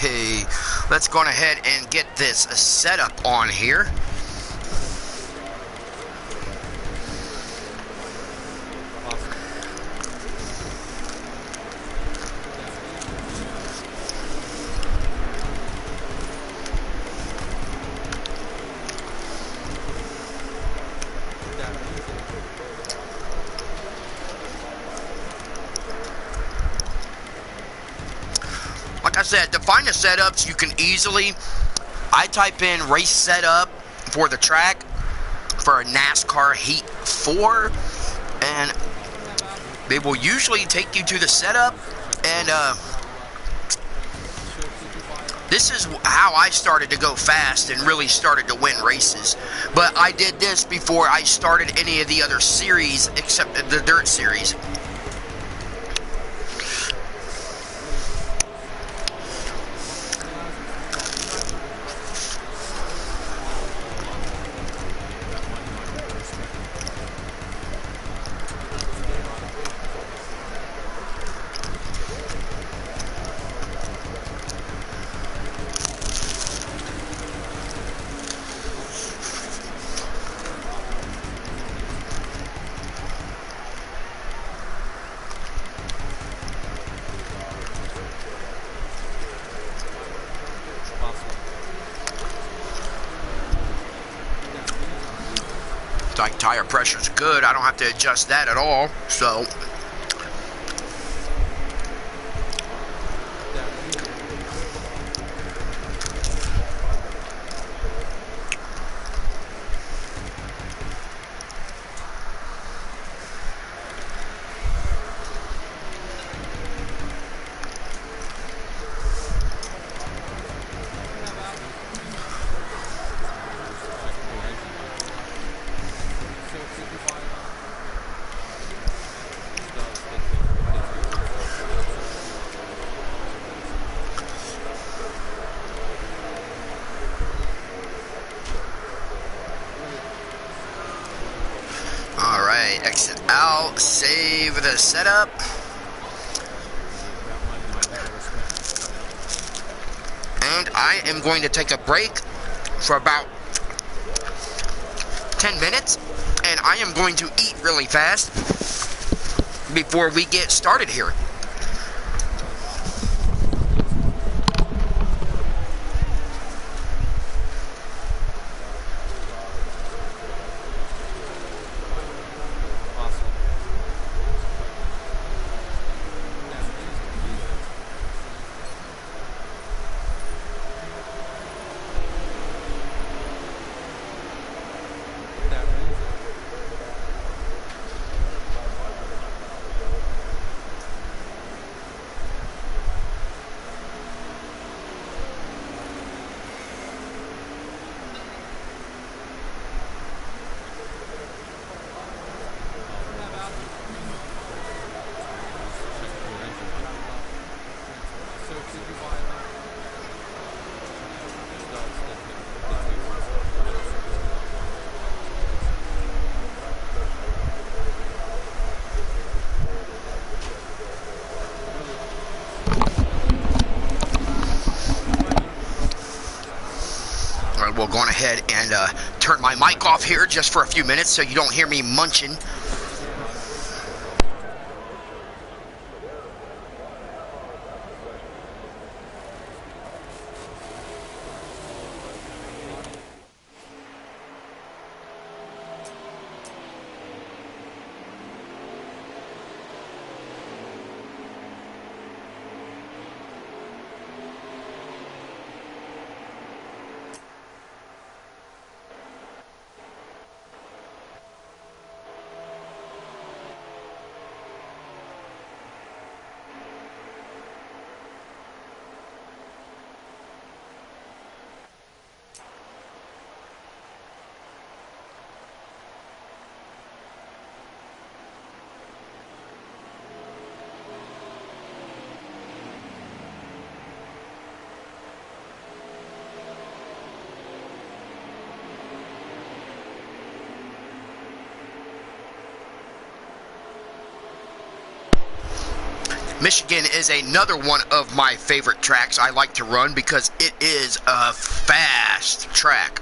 Okay, let's go on ahead and get this set up on here. Like I said, to find the setups, you can easily, I type in race setup for the track for a NASCAR Heat 4, and they will usually take you to the setup, and this is how I started to go fast and really started to win races. But I did this before I started any of the other series except the Dirt Series. Like tire pressure's good. I don't have to adjust that at all. So exit out, save the setup. And I am going to take a break for about 10 minutes, and I am going to eat really fast before we get started here. We'll go on ahead and turn my mic off here just for a few minutes so you don't hear me munching. Michigan is another one of my favorite tracks I like to run because it is a fast track.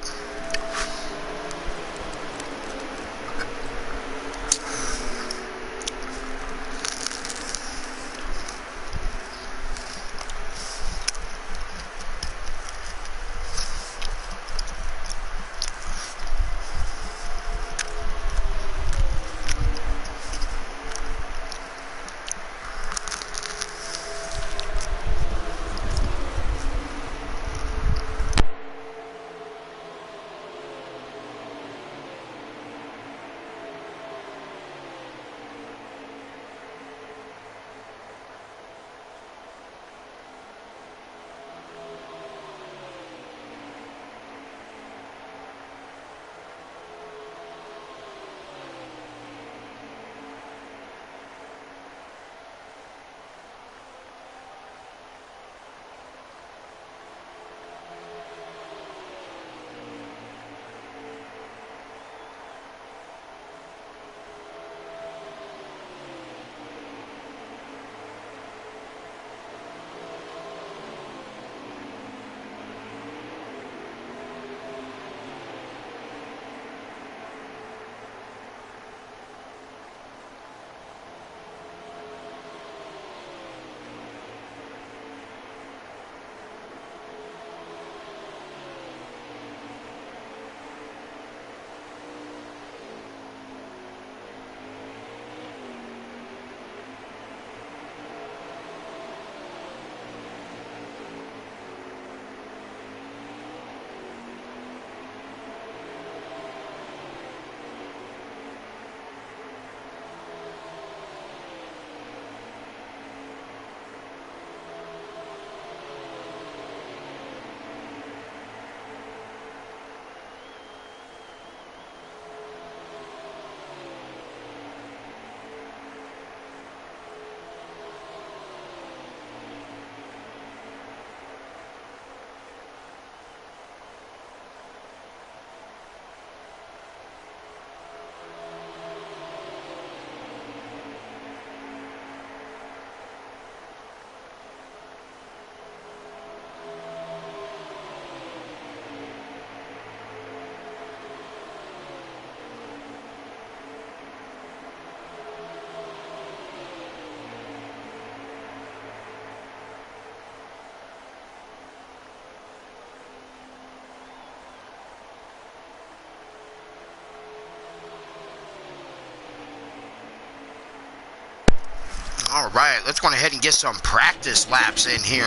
All right, let's go ahead and get some practice laps in here.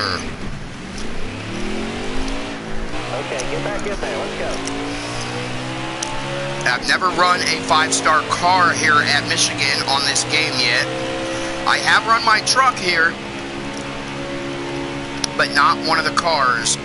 Okay, get back in there. Let's go. I've never run a 5-star car here at Michigan on this game yet. I have run my truck here, but not one of the cars.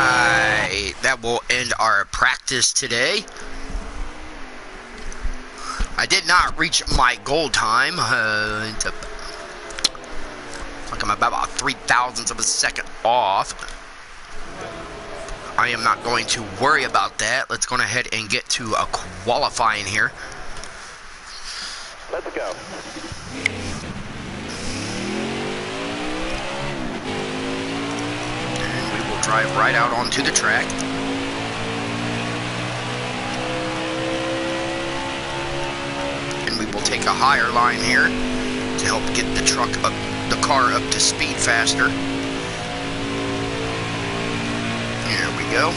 right, that will end our practice today. I did not reach my goal time. Like I'm about 0.03 of a second off. I am not going to worry about that. Let's go ahead and get to a qualifying here. Let's go. And we will drive right out onto the track. And we will take a higher line here to help get the car up to speed faster. Here we go.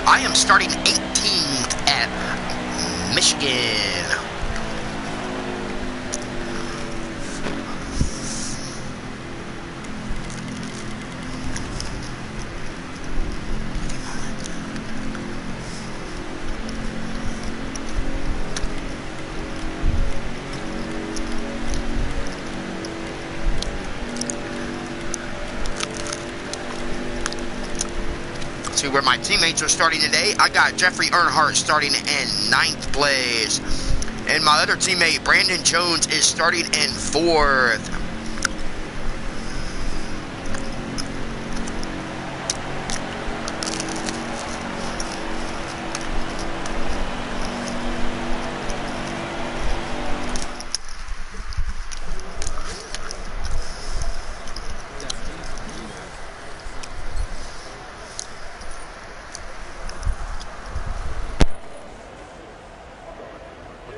I am starting 18th at Michigan. See where my teammates are starting today. I got Jeffrey Earnhardt starting in 9th place. And my other teammate, Brandon Jones, is starting in 4th.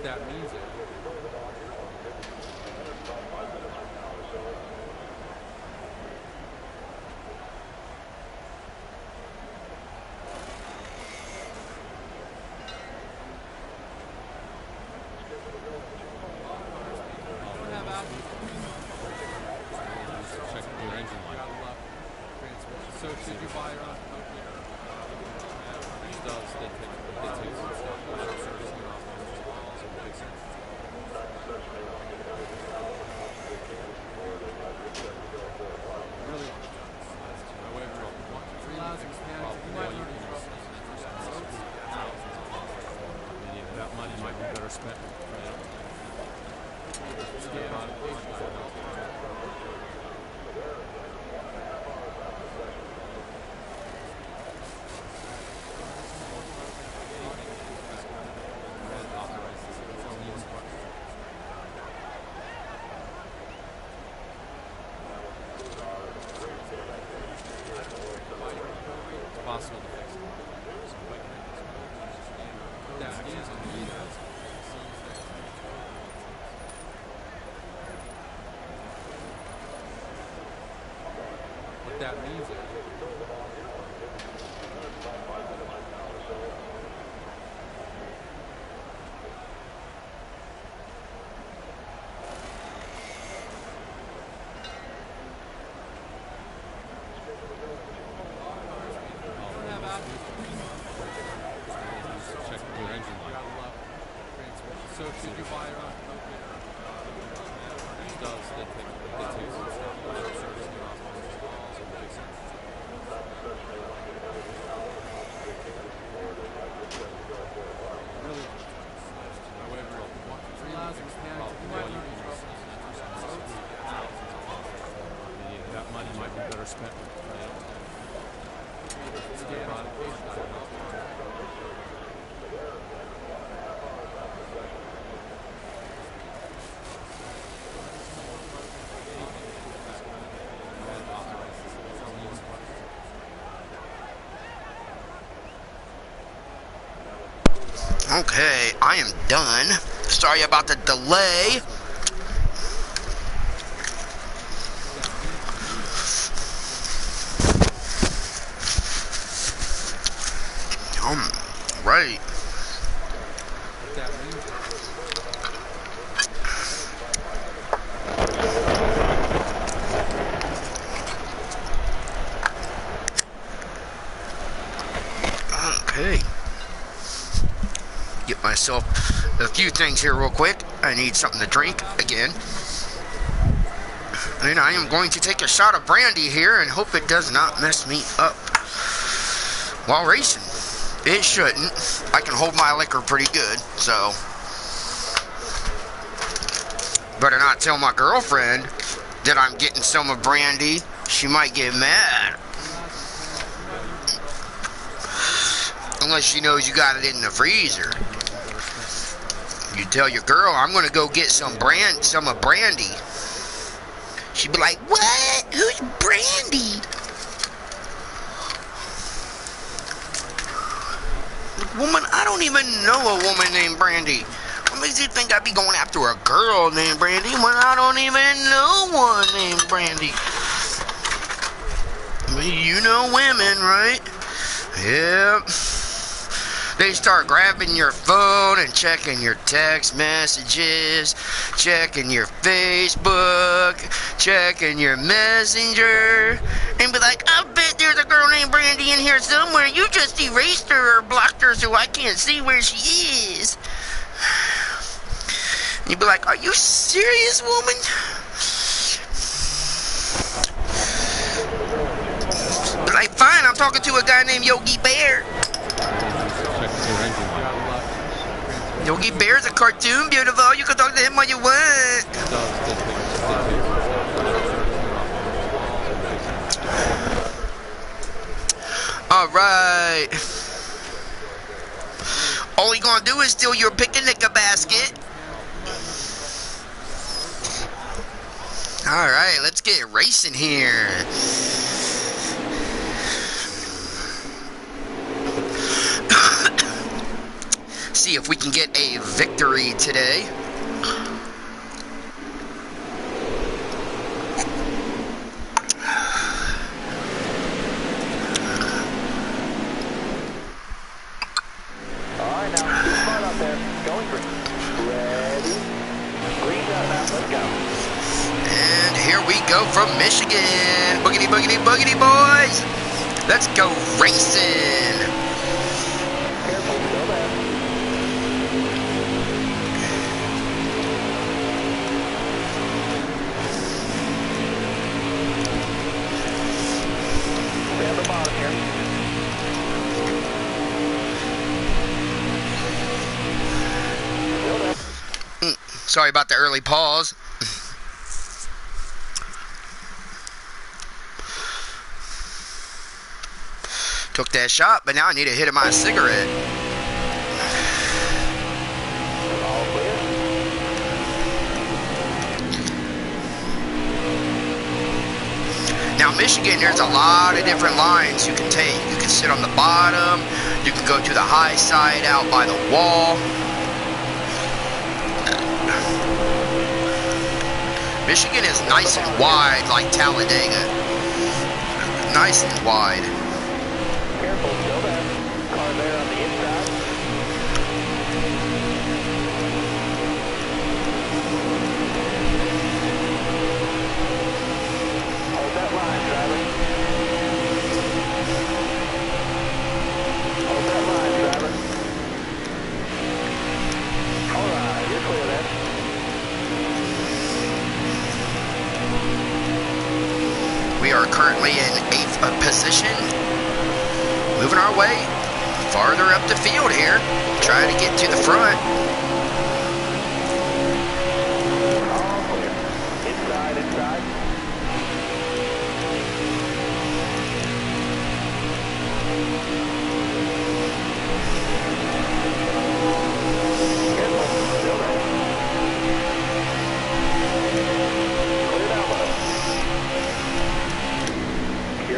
That means it. Check your engine light. So should you buy it on? These dogs, they take some stuff. Really? However, that money might be better spent. Possible to fix it. That is what that means is check your engine light. So should you buy it on? These dogs, they take some stuff. money might be better spent. Okay, I am done. Sorry about the delay. Right. Okay. Get myself a few things here real quick. I need something to drink again. And I am going to take a shot of brandy here and hope it does not mess me up while racing. It shouldn't. I can hold my liquor pretty good, so. Better not tell my girlfriend that I'm getting some of brandy. She might get mad. Unless she knows you got it in the freezer. You tell your girl, I'm gonna go get some of brandy. She'd be like, what? Who's Brandy? Woman, I don't even know a woman named Brandy. What makes you think I'd be going after a girl named Brandy when I don't even know one named Brandy? You know women, right? Yep. They start grabbing your phone and checking your text messages, checking your Facebook, checking your Messenger, and be like, I bet there's a girl named Brandy in here somewhere. You just erased her or blocked her so I can't see where she is. And you'd be like, are you serious, woman? Be like, fine, I'm talking to a guy named Yogi Bear. Yogi Bear's a cartoon, beautiful. You can talk to him when you want. Alright. All he gonna do is steal your picnic basket. Alright, let's get racing here. See if we can get a victory today. Alright, now, keep smart out there. Going green. Ready? Green's out now, let's go. And here we go from Michigan. Boogity, boogity, boogity, boys. Let's go racing. Careful, still there. Grab the bottom here. Still there. Sorry about the early pause. Took that shot, but now I need a hit of my cigarette. All clear. Now, Michigan, there's a lot of different lines you can take. You can sit on the bottom. You can go to the high side out by the wall. Michigan is nice and wide like Talladega. Nice and wide. Careful, still there. Car there on the inside. Hold that line, driver. Hold that line, driver. Alright, you're clear there. We are currently in 8th position. Moving our way farther up the field here. Trying to get to the front. All clear. Inside, inside.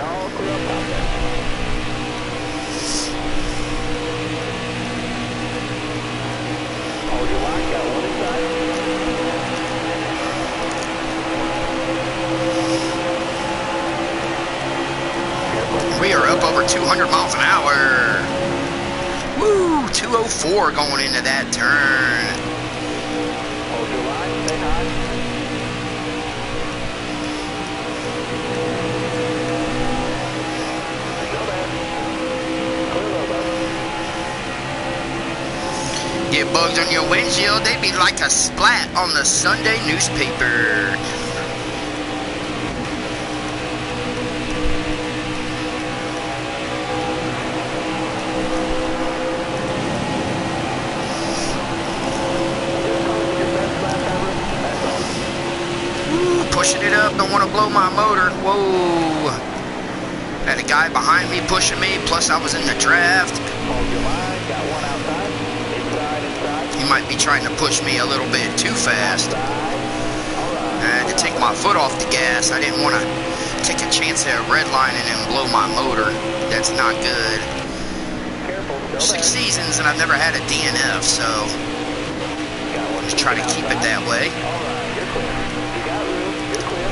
all clear up top there. Hold your line, got one inside. We are up over 200 miles an hour. Woo! 204 going into that turn. Hold your line, stay high. Still there. Clear low, bud. Get bugs on your windshield, they be like a splat on the Sunday newspaper. Pushing it up, don't want to blow my motor. Whoa. Had a guy behind me pushing me, plus I was in the draft. Hold your line, got one outside. Inside. He might be trying to push me a little bit too fast. I had to take my foot off the gas. I didn't want to take a chance at redlining and blow my motor. That's not good. Careful, 6 seasons and I've never had a DNF, so just try to keep it that way. Alright, you're clear. You got room, you're clear.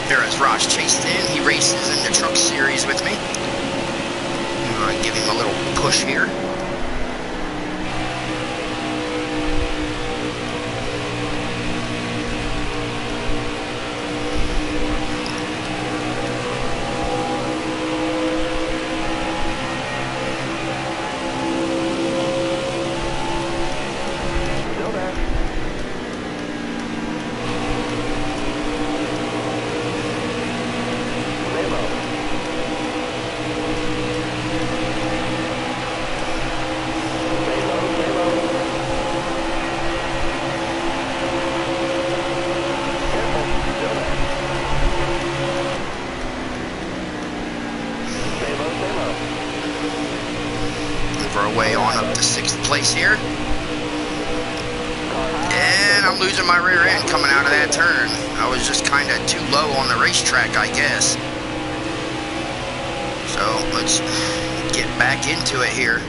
There is Ross chased in. He races in the truck series with me. I'm going to give him a little push here. Way on up to 6th place here, and I'm losing my rear end coming out of that turn. I was just kind of too low on the racetrack, I guess. So let's get back into it here.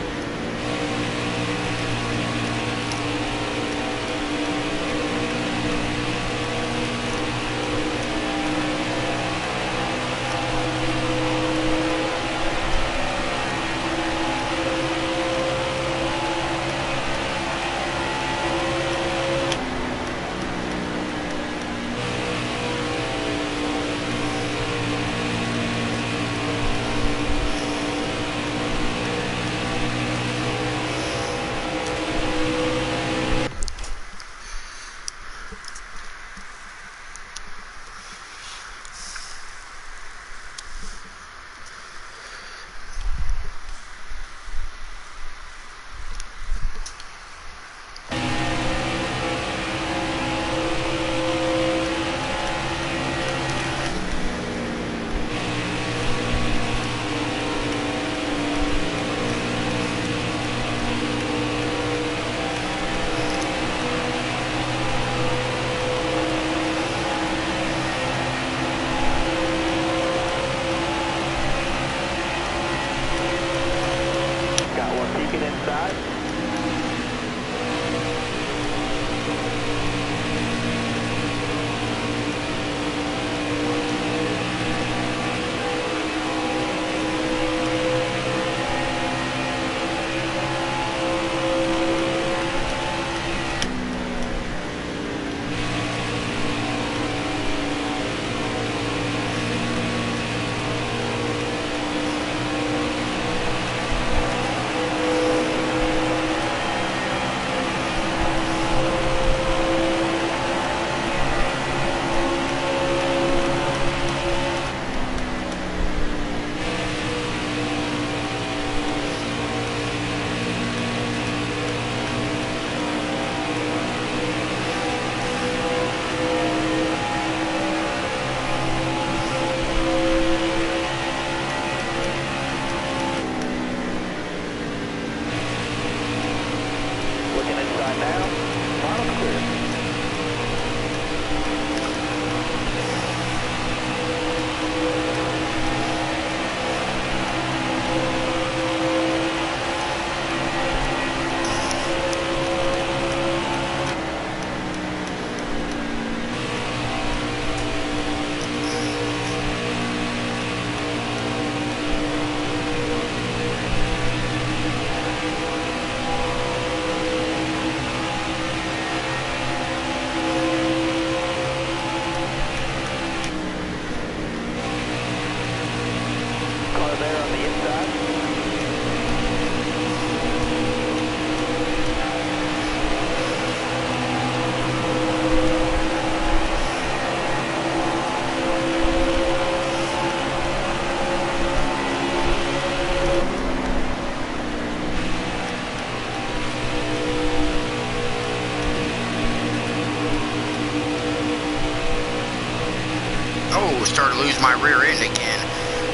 Started to lose my rear end again.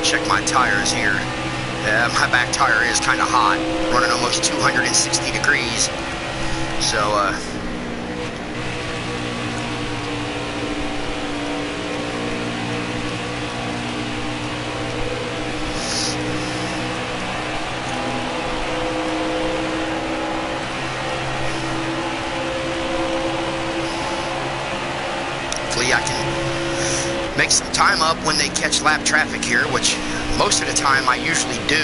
Check my tires here. My back tire is kind of hot, running almost 260 degrees. So, hopefully I can make some time up when they catch lap traffic here, which most of the time I usually do.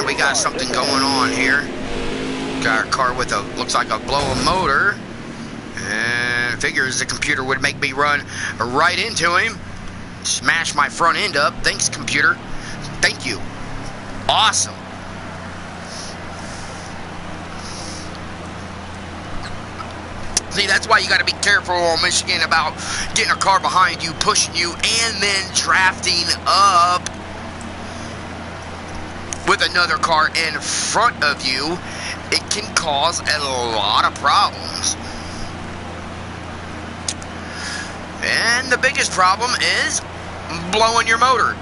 We got something going on here. Got a car with a, looks like a blow-up motor. And figures the computer would make me run right into him. Smash my front end up. Thanks, computer. Thank you. Awesome. See, that's why you got to be careful on Michigan about getting a car behind you, pushing you, and then drafting up with another car in front of you. It can cause a lot of problems. And the biggest problem is blowing your motor.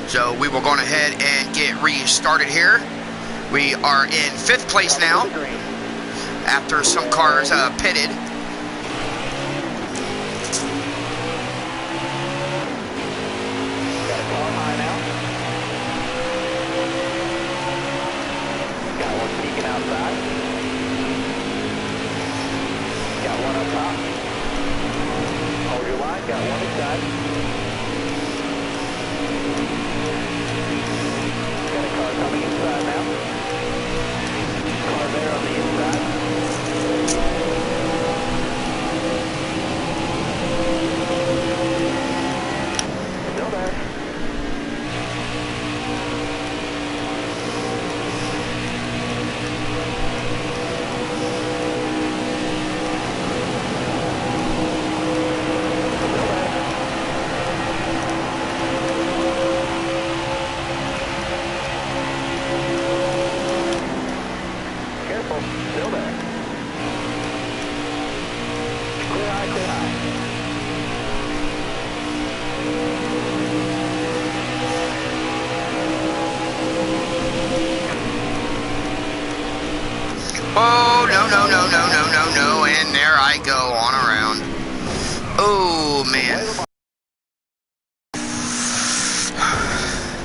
So we will go ahead and get restarted here. We are in 5th place now after some cars pitted. Oh, no, and there I go on around. Oh, man.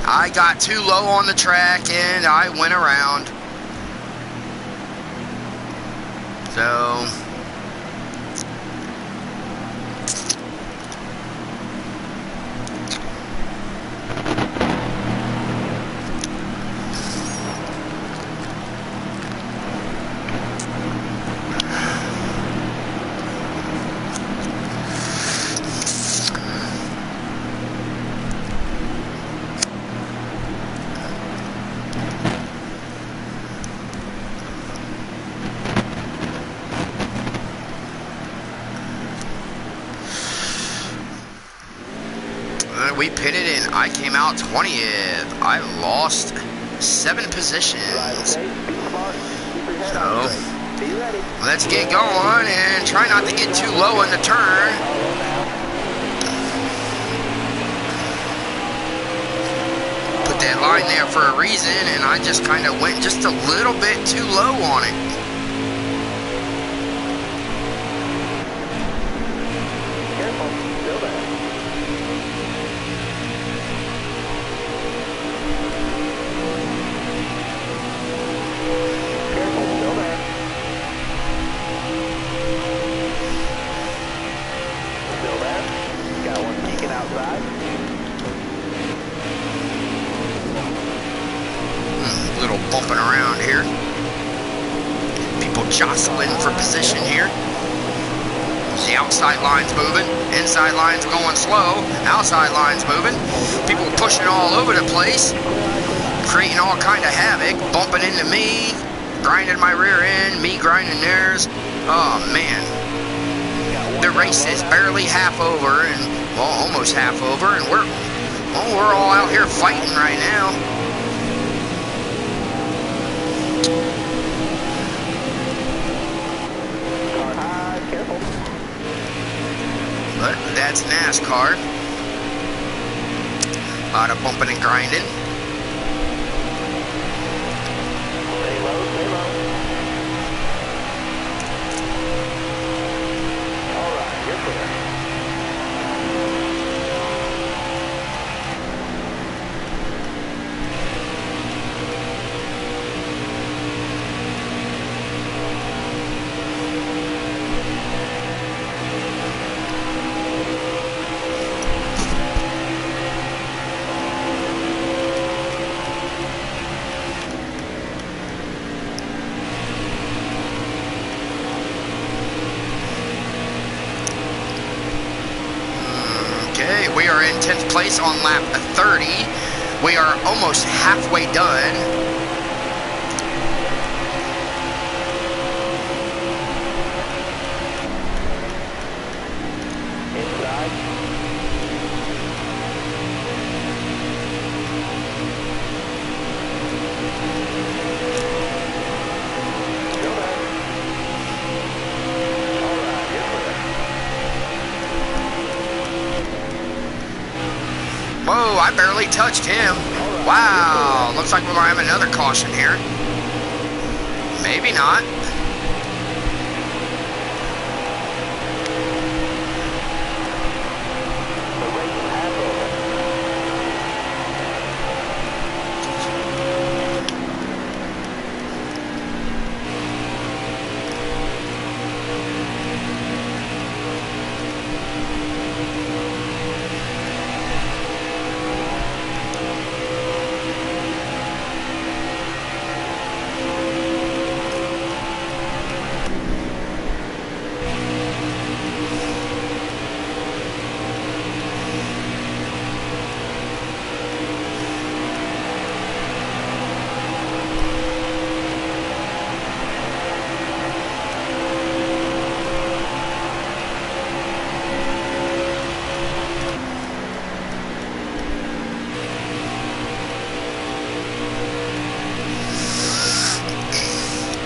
I got too low on the track and I went around. So... we pitted and I came out 20th. I lost 7 positions. So let's get going and try not to get too low in the turn. Put that line there for a reason, and I just kind of went just a little bit too low on it. Little bumping around here. People jostling for position here. The outside line's moving, inside line's going slow, outside line's moving. People pushing all over the place, creating all kind of havoc, bumping into me, grinding my rear end, me grinding theirs. Oh man. The race is barely half over, and well, almost half over, and we're all out here fighting right now. Careful. But that's NASCAR. A lot of bumping and grinding. Stay low, stay low. All right, you're clear. Okay, we are in 10th place on lap 30. We are almost halfway done. Inside. Go back. All right, you're clear. Whoa, I barely touched him. Wow, looks like we're going to have another caution here. Maybe not. The race is half over.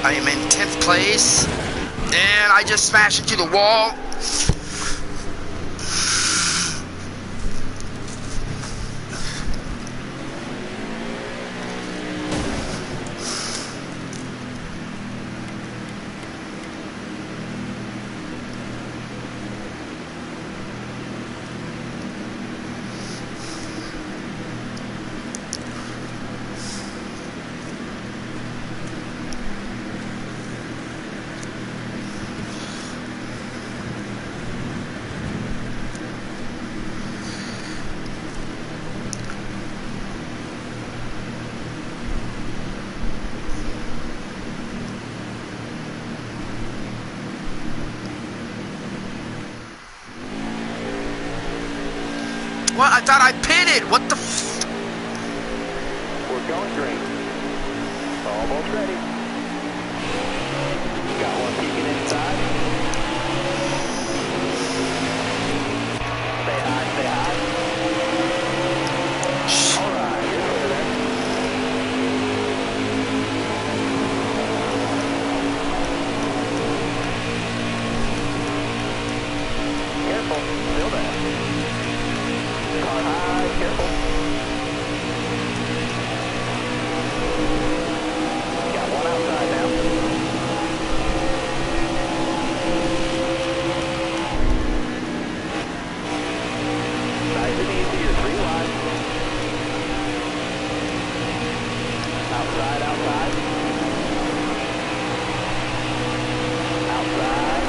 I am in 10th place, and I just smashed into the wall. What? I thought I pitted. What the f... We're going green. Almost ready. Got one peeking inside. Stay high, stay high. All right, you're clear there. Careful, still there. Car high, careful. Got one outside now. Nice and easy, you're 3 wide. Outside, outside. Outside.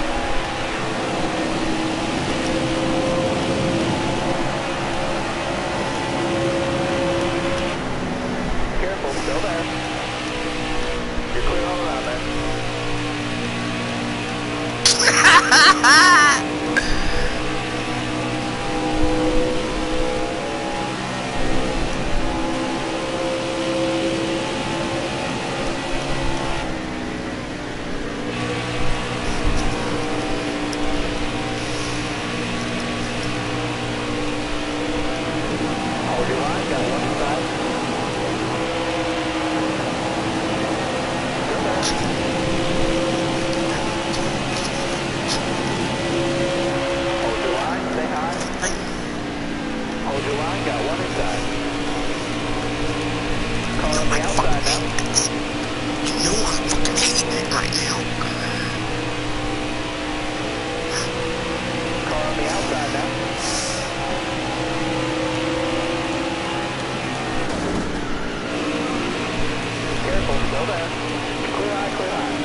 your line, got one inside. Car on the I outside fucking now. hate it. You know I'm fucking hating it right now. Car on the outside now. Careful, slow down. Clear eye, clear eye.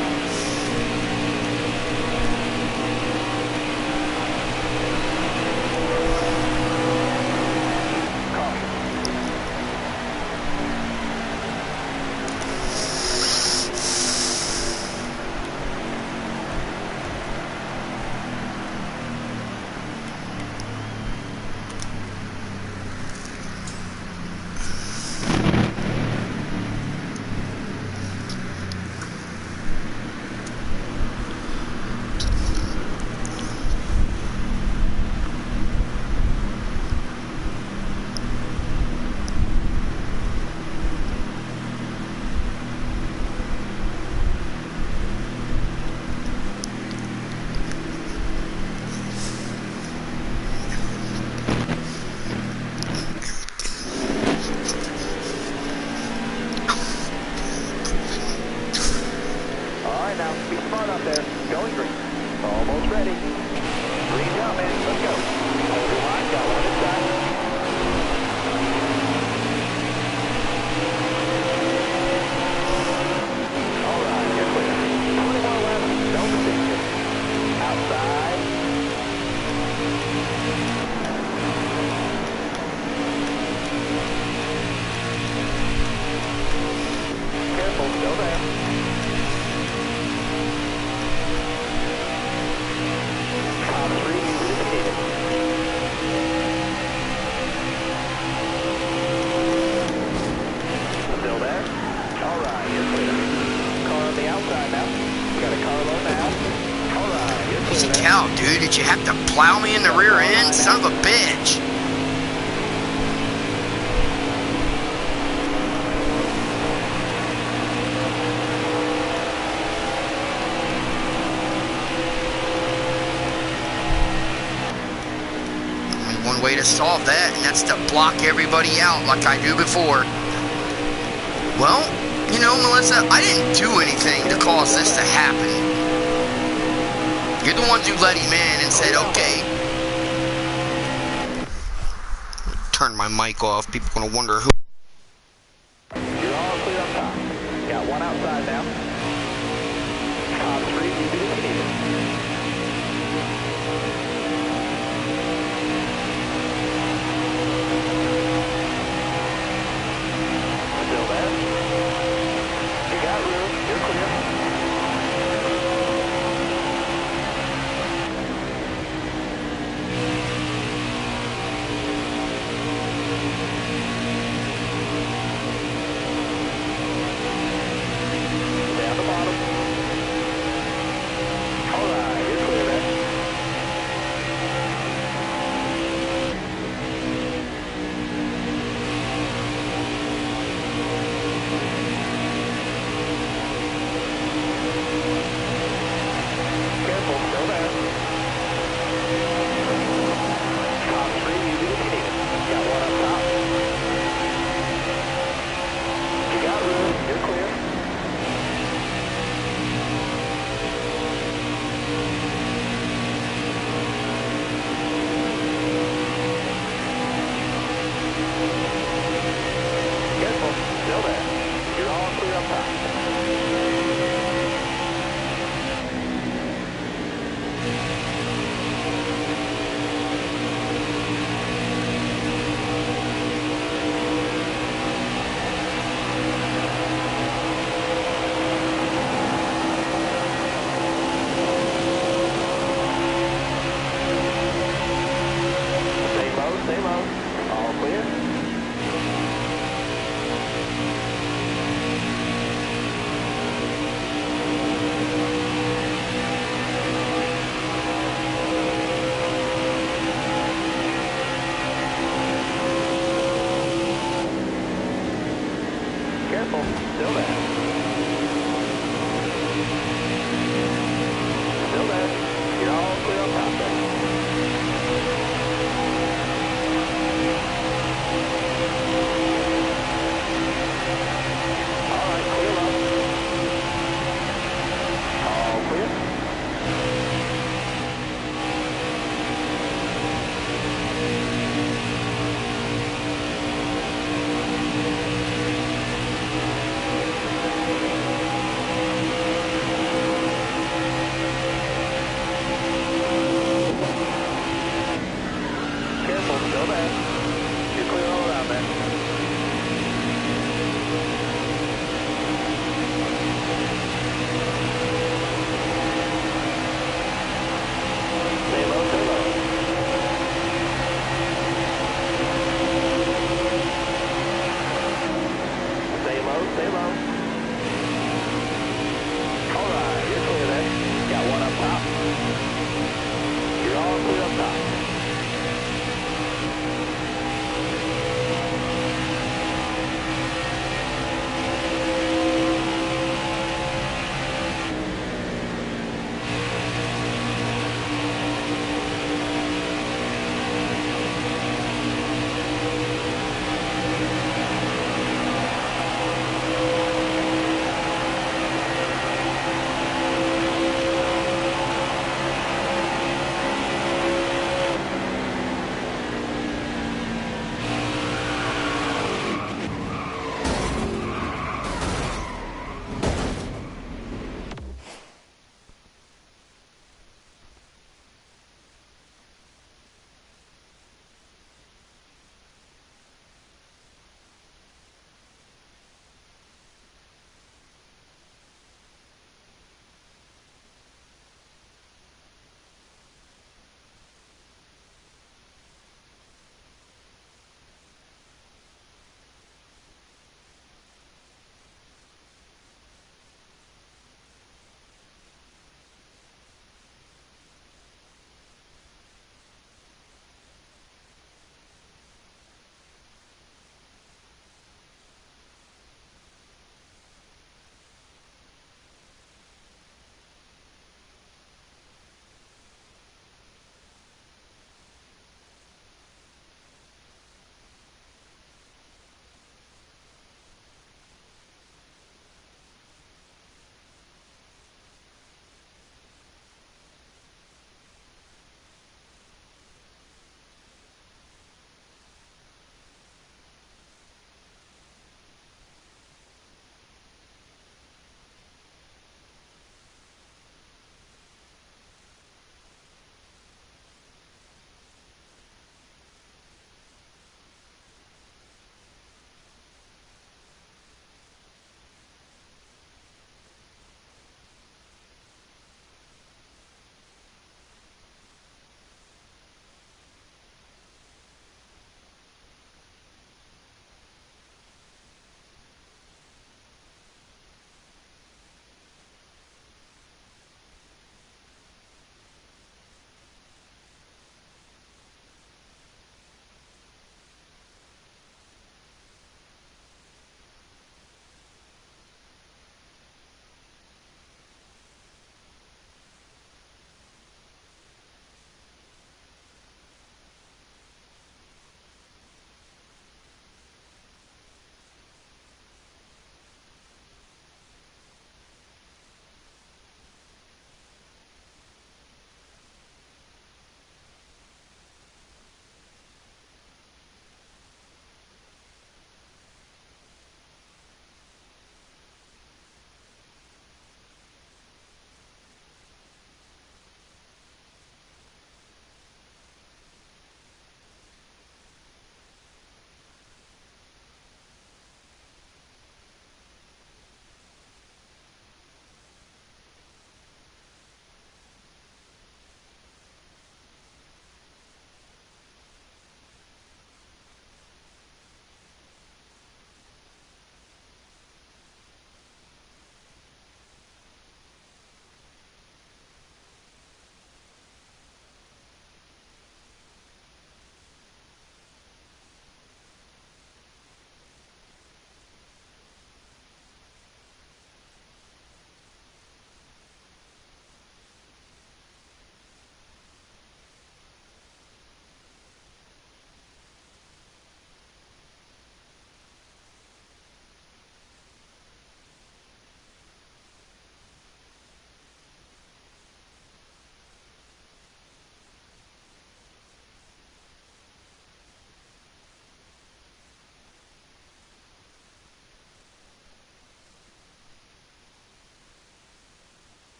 Now, be smart out there. Going green. Almost ready. Green jump, man. Let's go. Hold your line. Got one inside. All right, you're clear. 20 more laps. Don't mistake it. Outside. Careful. Still there. Still there? All right, you're clear. Car on the outside now. We got a car low now. All right, you're clear Holy there. cow, dude. Did you have to plow me in the rear end? Son of a bitch. One way to solve that, and that's to block everybody out like I do before. Well, you know, Melissa, I didn't do anything to cause this to happen. You're the ones who let him in and said, okay. Turn my mic off. People are going to wonder who. You're all clear up top. Got one outside now. Top three, you do what you need. Still there? You got room. You're clear. Down the bottom. All right, you're clear there. Careful, still there. Top three, you do what you need. Got one up top. You got room, you're clear. Careful, still there. You're all clear up top. Stay low. All clear. Careful, still there. Still there. You're all clear on top there.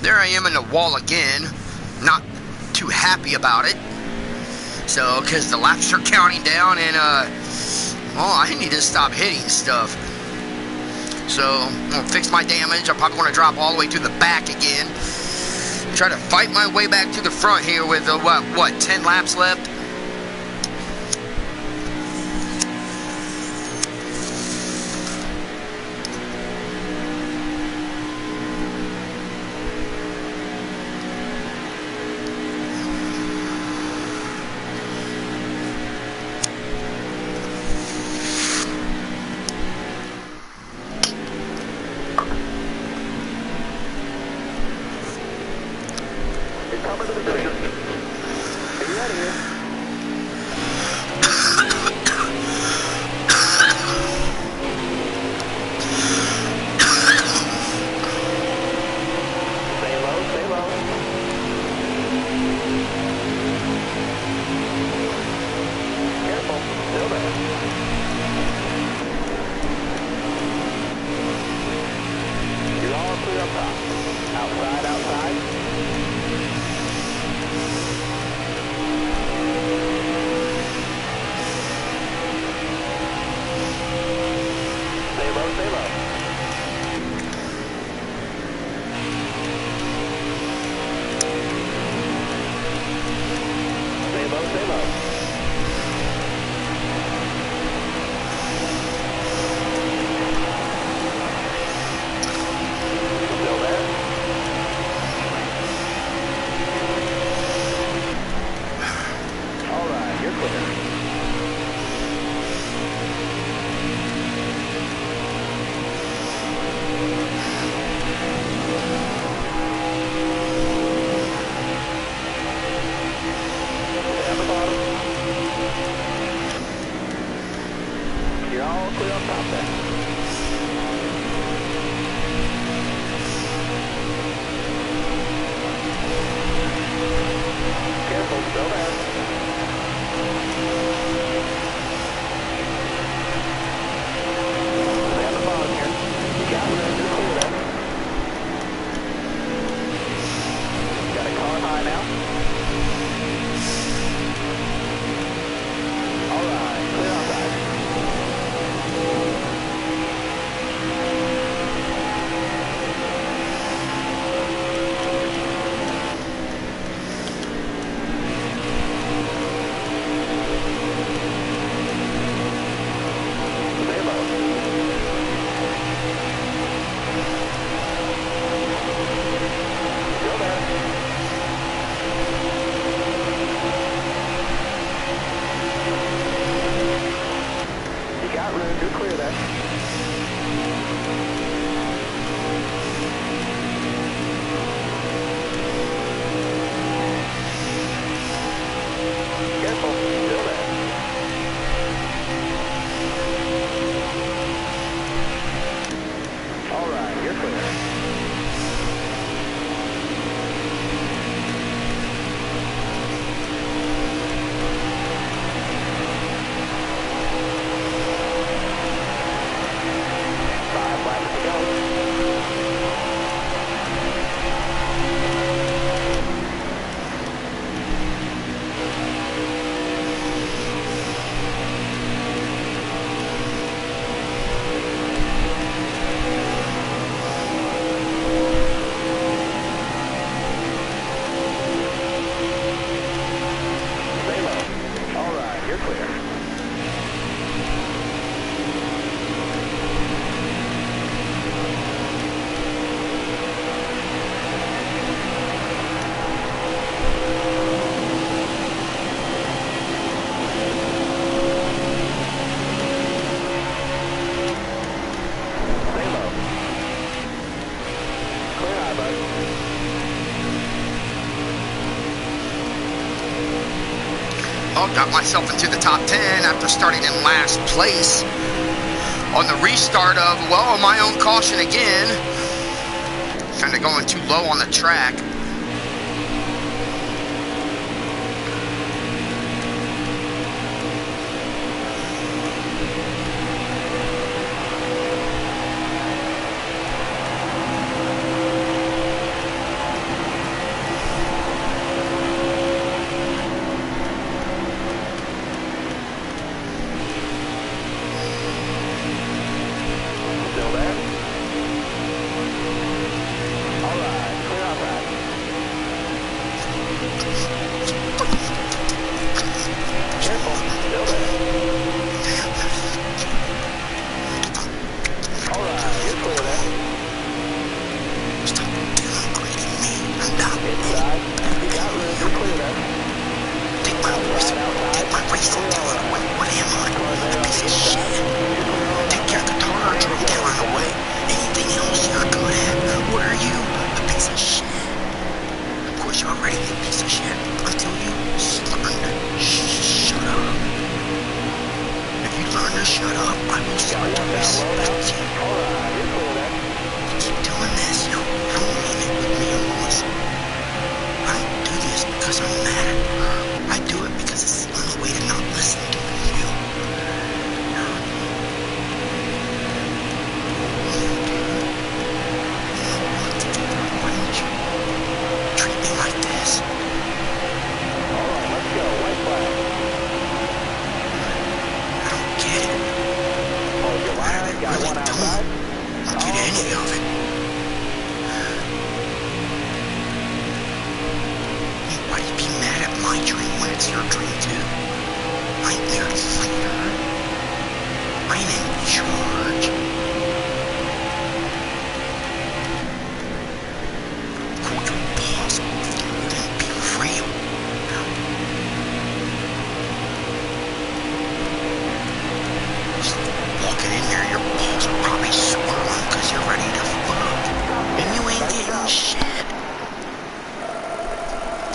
there I am in the wall again. Not too happy about it. So, because the laps are counting down and, well, I need to stop hitting stuff. So, I'm going to fix my damage. I'm probably going to drop all the way to the back again. Try to fight my way back to the front here with, what, 10 laps left? Coming to the finish. Are you out of here? Stay low, stay low. Careful, still there. You're all clear up top. Outside, outside. Stay low, stay low. Stay low, stay low. Still there? All right, you're clear. At the bottom. You're all clear up top there. Careful, still there. Stay at the bottom here. You got room, you're clear there. Got a car high now. All right, clear outside. Stay low. Still there. You got room, you're clear there. Careful, still there. All right, you're clear. Five laps to go. Stay low. All right, you're clear. Stay low. Clear high, bud. Oh, got myself into the top 10 after starting in last place. On the restart of, well, my own caution again. Kind of going too low on the track. piece of shit. Of course, you're already a piece of shit until you learn to shut up. If you learn to shut up, I will start to respect you. You keep doing this, you're ruining it with me and Lois. I don't do this because I'm mad at her. I do it because it's the only way to not listen to you. Why don't you treat me like this? Alright, let's go. White flag. I don't get it. Hold your line. I Got really one don't outside. get any of it. Why do you be mad at my dream when it's your dream too? I'm their leader. I'm in charge. Call your boss. Then be real. Walking in there, your balls are probably swollen because you're ready to fuck. And you ain't getting shit.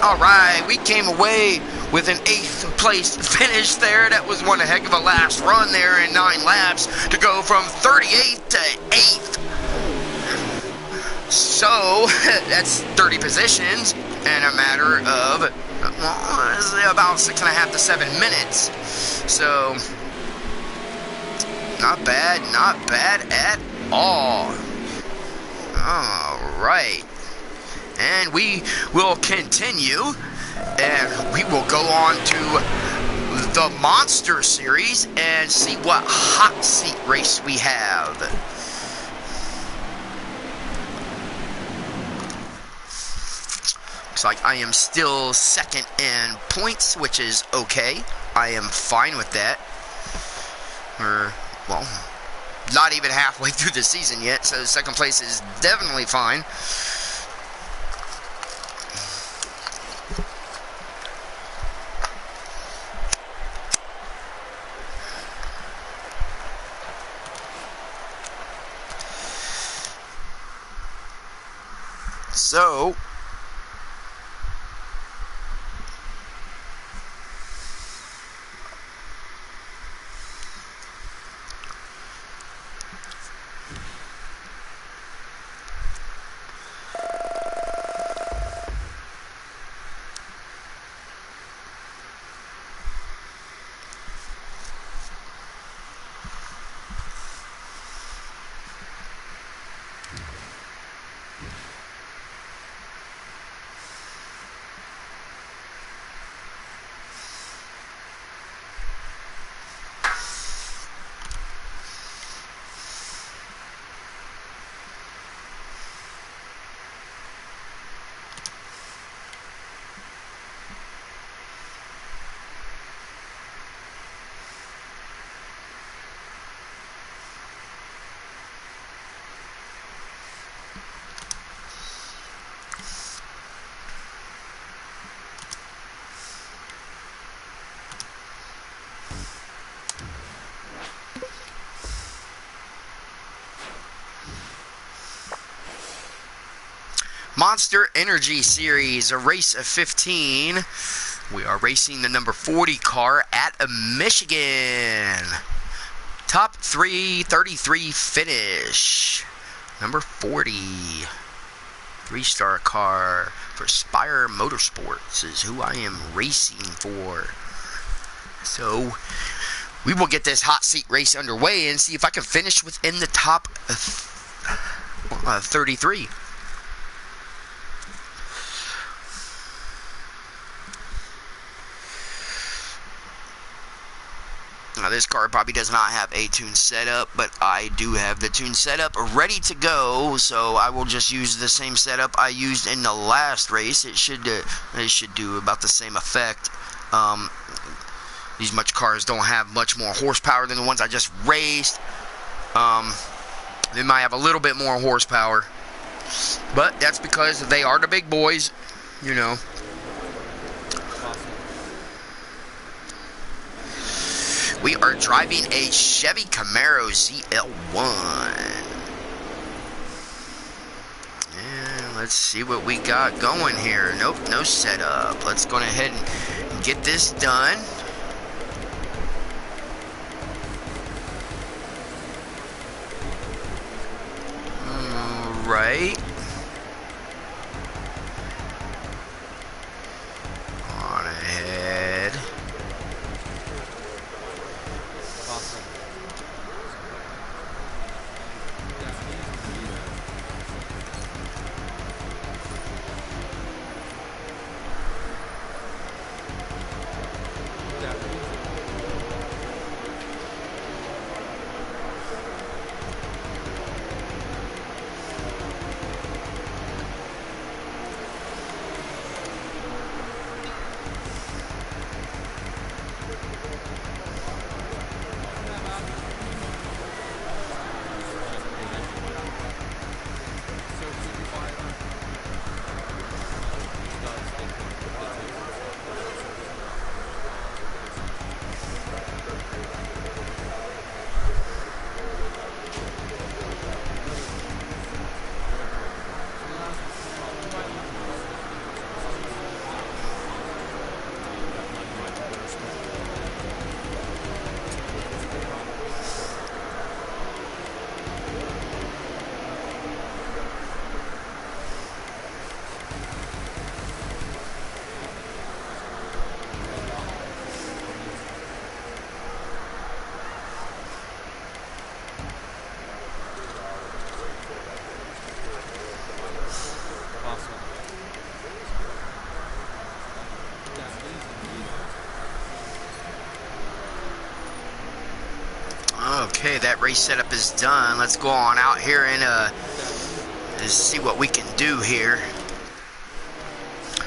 Alright, we came away with an 8th place finish there. That was one heck of a last run there in 9 laps to go from 38th to 8th. So, that's 30 positions in a matter of about 6.5 to 7 minutes. So, not bad at all. Alright. And we will continue, and we will go on to the Monster Series and see what hot seat race we have. Looks like I am still second in points, which is okay. I am fine with that. Well, not even halfway through the season yet, so second place is definitely fine. So, Monster Energy Series, a race of 15. We are racing the number 40 car at Michigan. Top 333 finish. Number 40. 3-star car for Spire Motorsports is who I am racing for. So, we will get this hot seat race underway and see if I can finish within the top 33. Now, this car probably does not have a tune setup, but I do have the tune setup ready to go, so I will just use the same setup I used in the last race. It should do about the same effect. These much cars don't have much more horsepower than the ones I just raced. They might have a little bit more horsepower, but that's because they are the big boys, you know. We are driving a Chevy Camaro ZL1. And Let's see what we got going here. Nope, no setup. Let's go ahead and get this done. Right. On ahead. Awesome. Okay, that race setup is done. Let's go on out here and see what we can do here.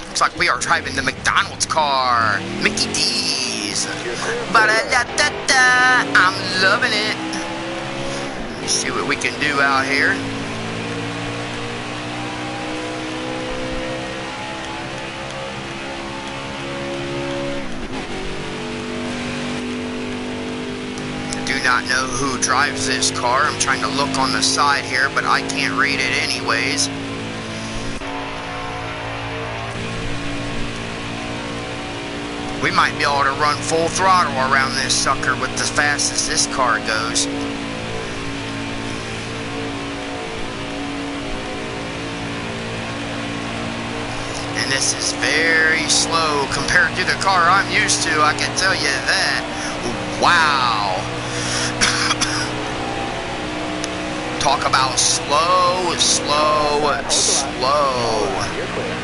Looks like we are driving the McDonald's car, Mickey D's. Ba-da-da-da-da, I'm loving it. Let's see what we can do out here. Not know who drives this car. I'm trying to look on the side here, but I can't read it anyways. We might be able to run full throttle around this sucker with as fast as this car goes. And this is very slow compared to the car I'm used to, I can tell you that. Wow. Talk about slow, slow, slow. You're clear.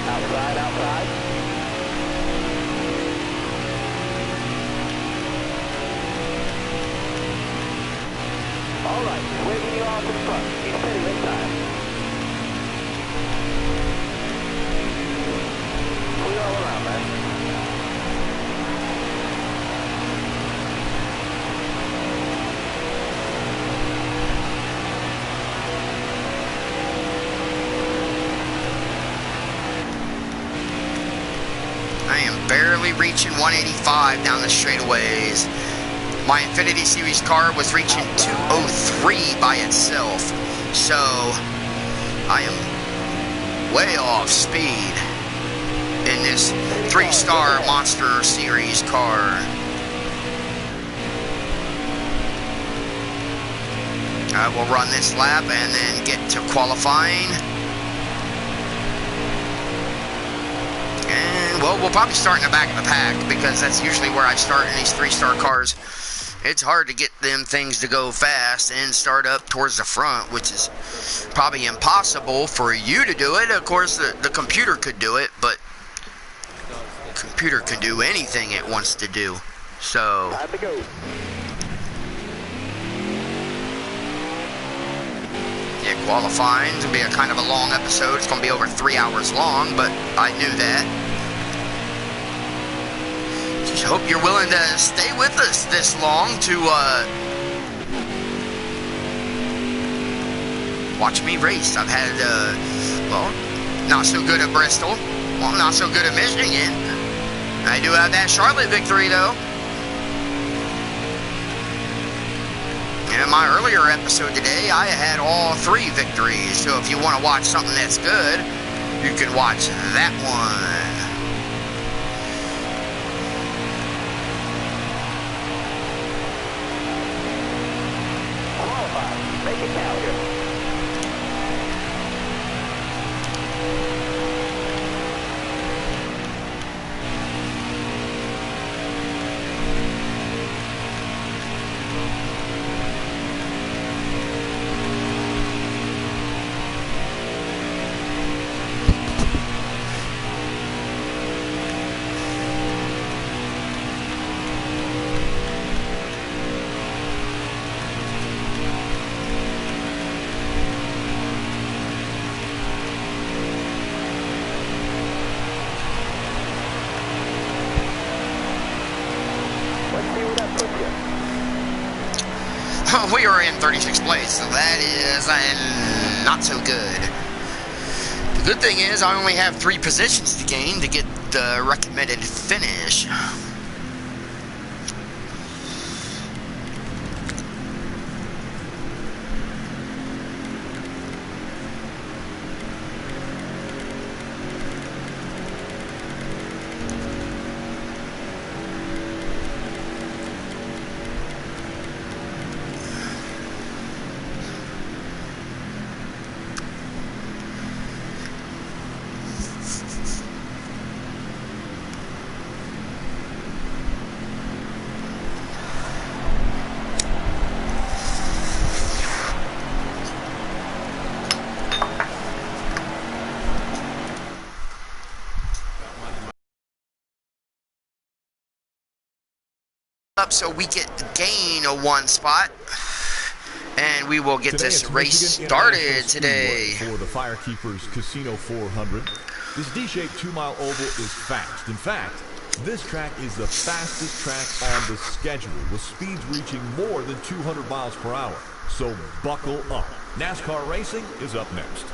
Outside, outside. All right, waving you off in front. Keep steady this time. Clear all around, man. I am barely reaching 185 down the straightaways. My Infinity Series car was reaching 203 by itself. So, I am way off speed in this 3-star Monster Series car. I will run this lap and then get to qualifying. And, well, we'll probably start in the back of the pack because that's usually where I start in these 3-star cars. It's hard to get them things to go fast and start up towards the front, which is probably impossible for you to do it. Of course, the computer could do it, but the computer can do anything it wants to do. So, Time to go. yeah, qualifying is going to be a kind of a long episode. It's going to be over 3 hours long, but I knew that. Just hope you're willing to stay with us this long to watch me race. I've had, well, not so good at Bristol. Well, not so good at Michigan. I do have that Charlotte victory, though. my earlier episode today, I had all 3 victories. So if you want to watch something that's good, you can watch that one. Qualify. Make it count here. We are in 36th place, so that is not so good. The good thing is I only have 3 positions to gain to get the recommended finish. Up so we gain a 1 spot, and we will get this race started today. For the Firekeepers Casino 400, this D-shaped 2-mile oval is fast. In fact, this track is the fastest track on the schedule, with speeds reaching more than 200 miles per hour. So buckle up. NASCAR racing is up next.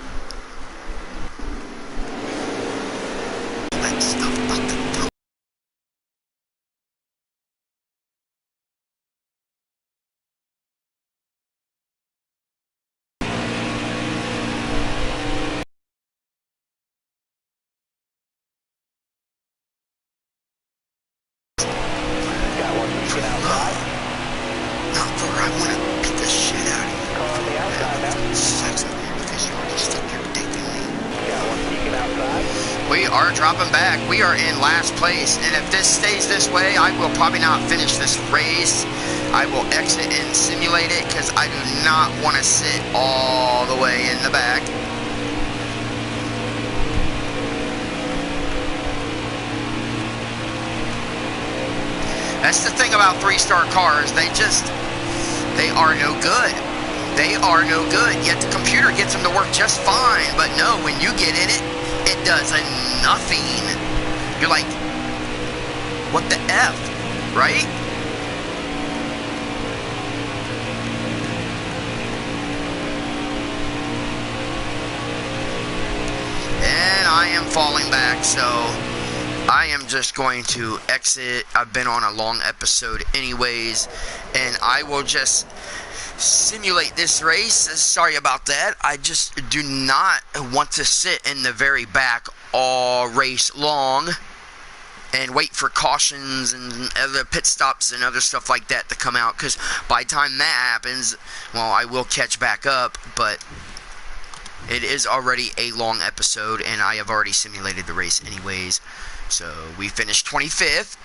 Let's stop. Not for I want to beat the shit out of you. Car on the outside now. Sucks because you already stuck your dick in me. Got one peeking outside. We are dropping back. We are in last place, and if this stays this way, I will probably not finish this race. I will exit and simulate it because I do not want to sit all the way in the back. That's the thing about 3-star cars. They are no good. They are no good. Yet the computer gets them to work just fine. But no, when you get in it, it does nothing. You're like, what the F, right? And I am falling back, so I am just going to exit. I've been on a long episode anyways, and I will just simulate this race. Sorry about that. I just do not want to sit in the very back all race long and wait for cautions and other pit stops and other stuff like that to come out, because by the time that happens, well, I will catch back up, but it is already a long episode and I have already simulated the race anyways. So we finished 25th.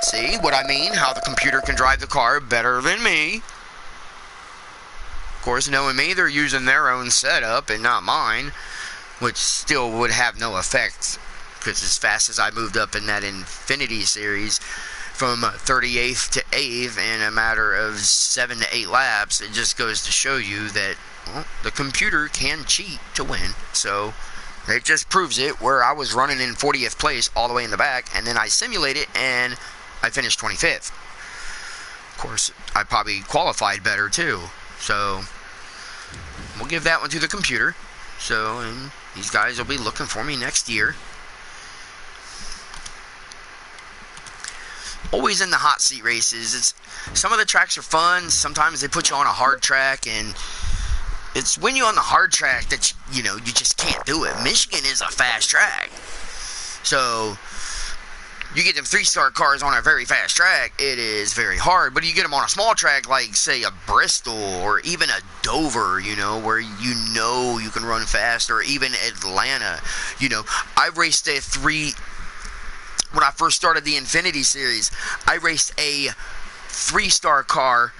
See what I mean? How the computer can drive the car better than me. Of course, knowing me, they're using their own setup and not mine, which still would have no effect, because as fast as I moved up in that Infinity series from 38th to 8th in a matter of 7 to 8 laps, it just goes to show you that, well, the computer can cheat to win. So it just proves it, where I was running in 40th place all the way in the back, and then I simulate it, and I finished 25th. Of course, I probably qualified better, too. So we'll give that one to the computer. So, and these guys will be looking for me next year. always in the hot seat races. Some of the tracks are fun. Sometimes they put you on a hard track, and it's when you're on the hard track that you just can't do it. Michigan is a fast track, so you get them 3-star cars on a very fast track, it is very hard. But you get them on a small track like, say, a Bristol or even a Dover, where you can run fast, or even Atlanta. I raced when I first started the Infinity Series, I raced a 3-star car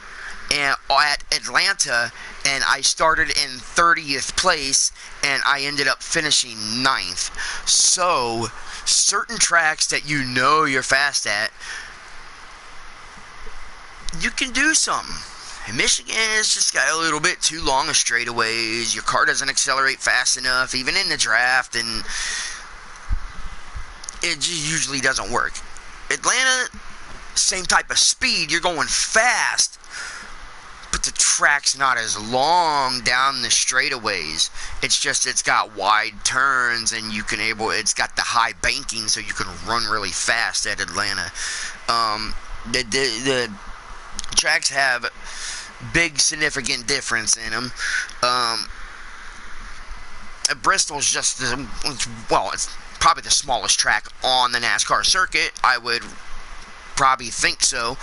at Atlanta, and I started in 30th place, and I ended up finishing 9th. So certain tracks that you're fast at, you can do something. In Michigan, it's just got a little bit too long of straightaways. Your car doesn't accelerate fast enough, even in the draft, and it just usually doesn't work. Atlanta, same type of speed. You're going fast, but the track's not as long down the straightaways. It's got wide turns, and it's got the high banking, so you can run really fast at Atlanta. The tracks have big significant difference in them. Bristol's just it's probably the smallest track on the NASCAR circuit. I would probably think so.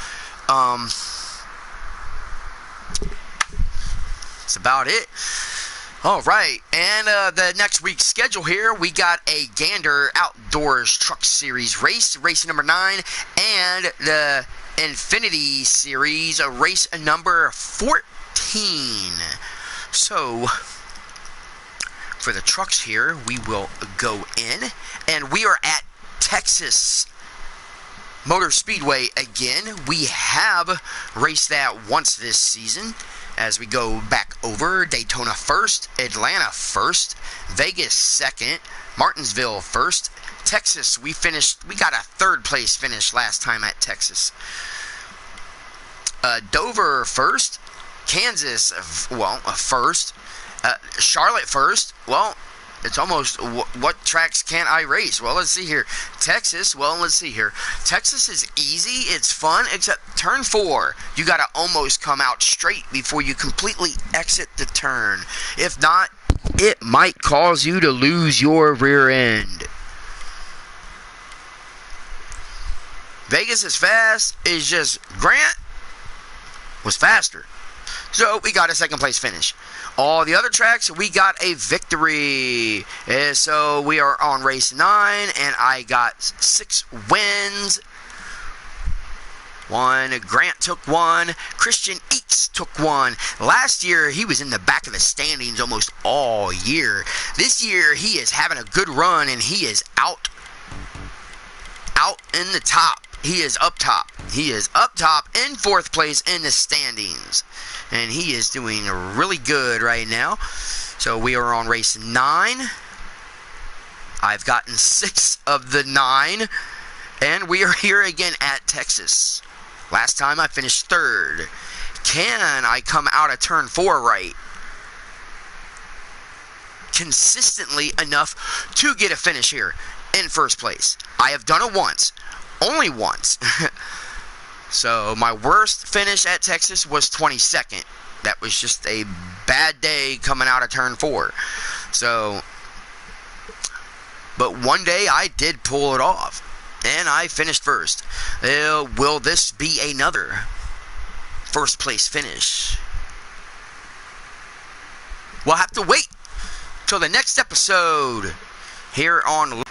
That's about it. All right, and the next week's schedule here, we got a Gander Outdoors Truck Series race number 9, and the Infinity Series, race number 14. So, for the trucks here, we will go in, and we are at Texas Motor Speedway again. We have raced that once this season. As we go back over, Daytona first, Atlanta first, Vegas second, Martinsville first, Texas, we got a 3rd place finish last time at Texas. Dover first, Kansas, first, Charlotte first. Well, it's almost, what tracks can't I race? Well, let's see here. Texas, Texas is easy, it's fun, except turn 4. You got to almost come out straight before you completely exit the turn. If not, it might cause you to lose your rear end. Vegas is fast, it's just Grant was faster. So we got a 2nd place finish. All the other tracks, we got a victory. So we are on race 9, and I got 6 wins. 1, Grant took 1, Christian Eats took 1. Last year, he was in the back of the standings almost all year. This year, he is having a good run, and he is out in the top. He is up top. He is up top in 4th place in the standings. And he is doing really good right now. So we are on race 9. I've gotten 6 of the 9. And we are here again at Texas. Last time I finished 3rd. Can I come out of turn 4 right consistently enough to get a finish here in 1st place? I have done it once. Only once. So my worst finish at Texas was 22nd. That was just a bad day coming out of turn 4. So, but one day I did pull it off, and I finished 1st. Will this be another 1st place finish? We'll have to wait till the next episode here on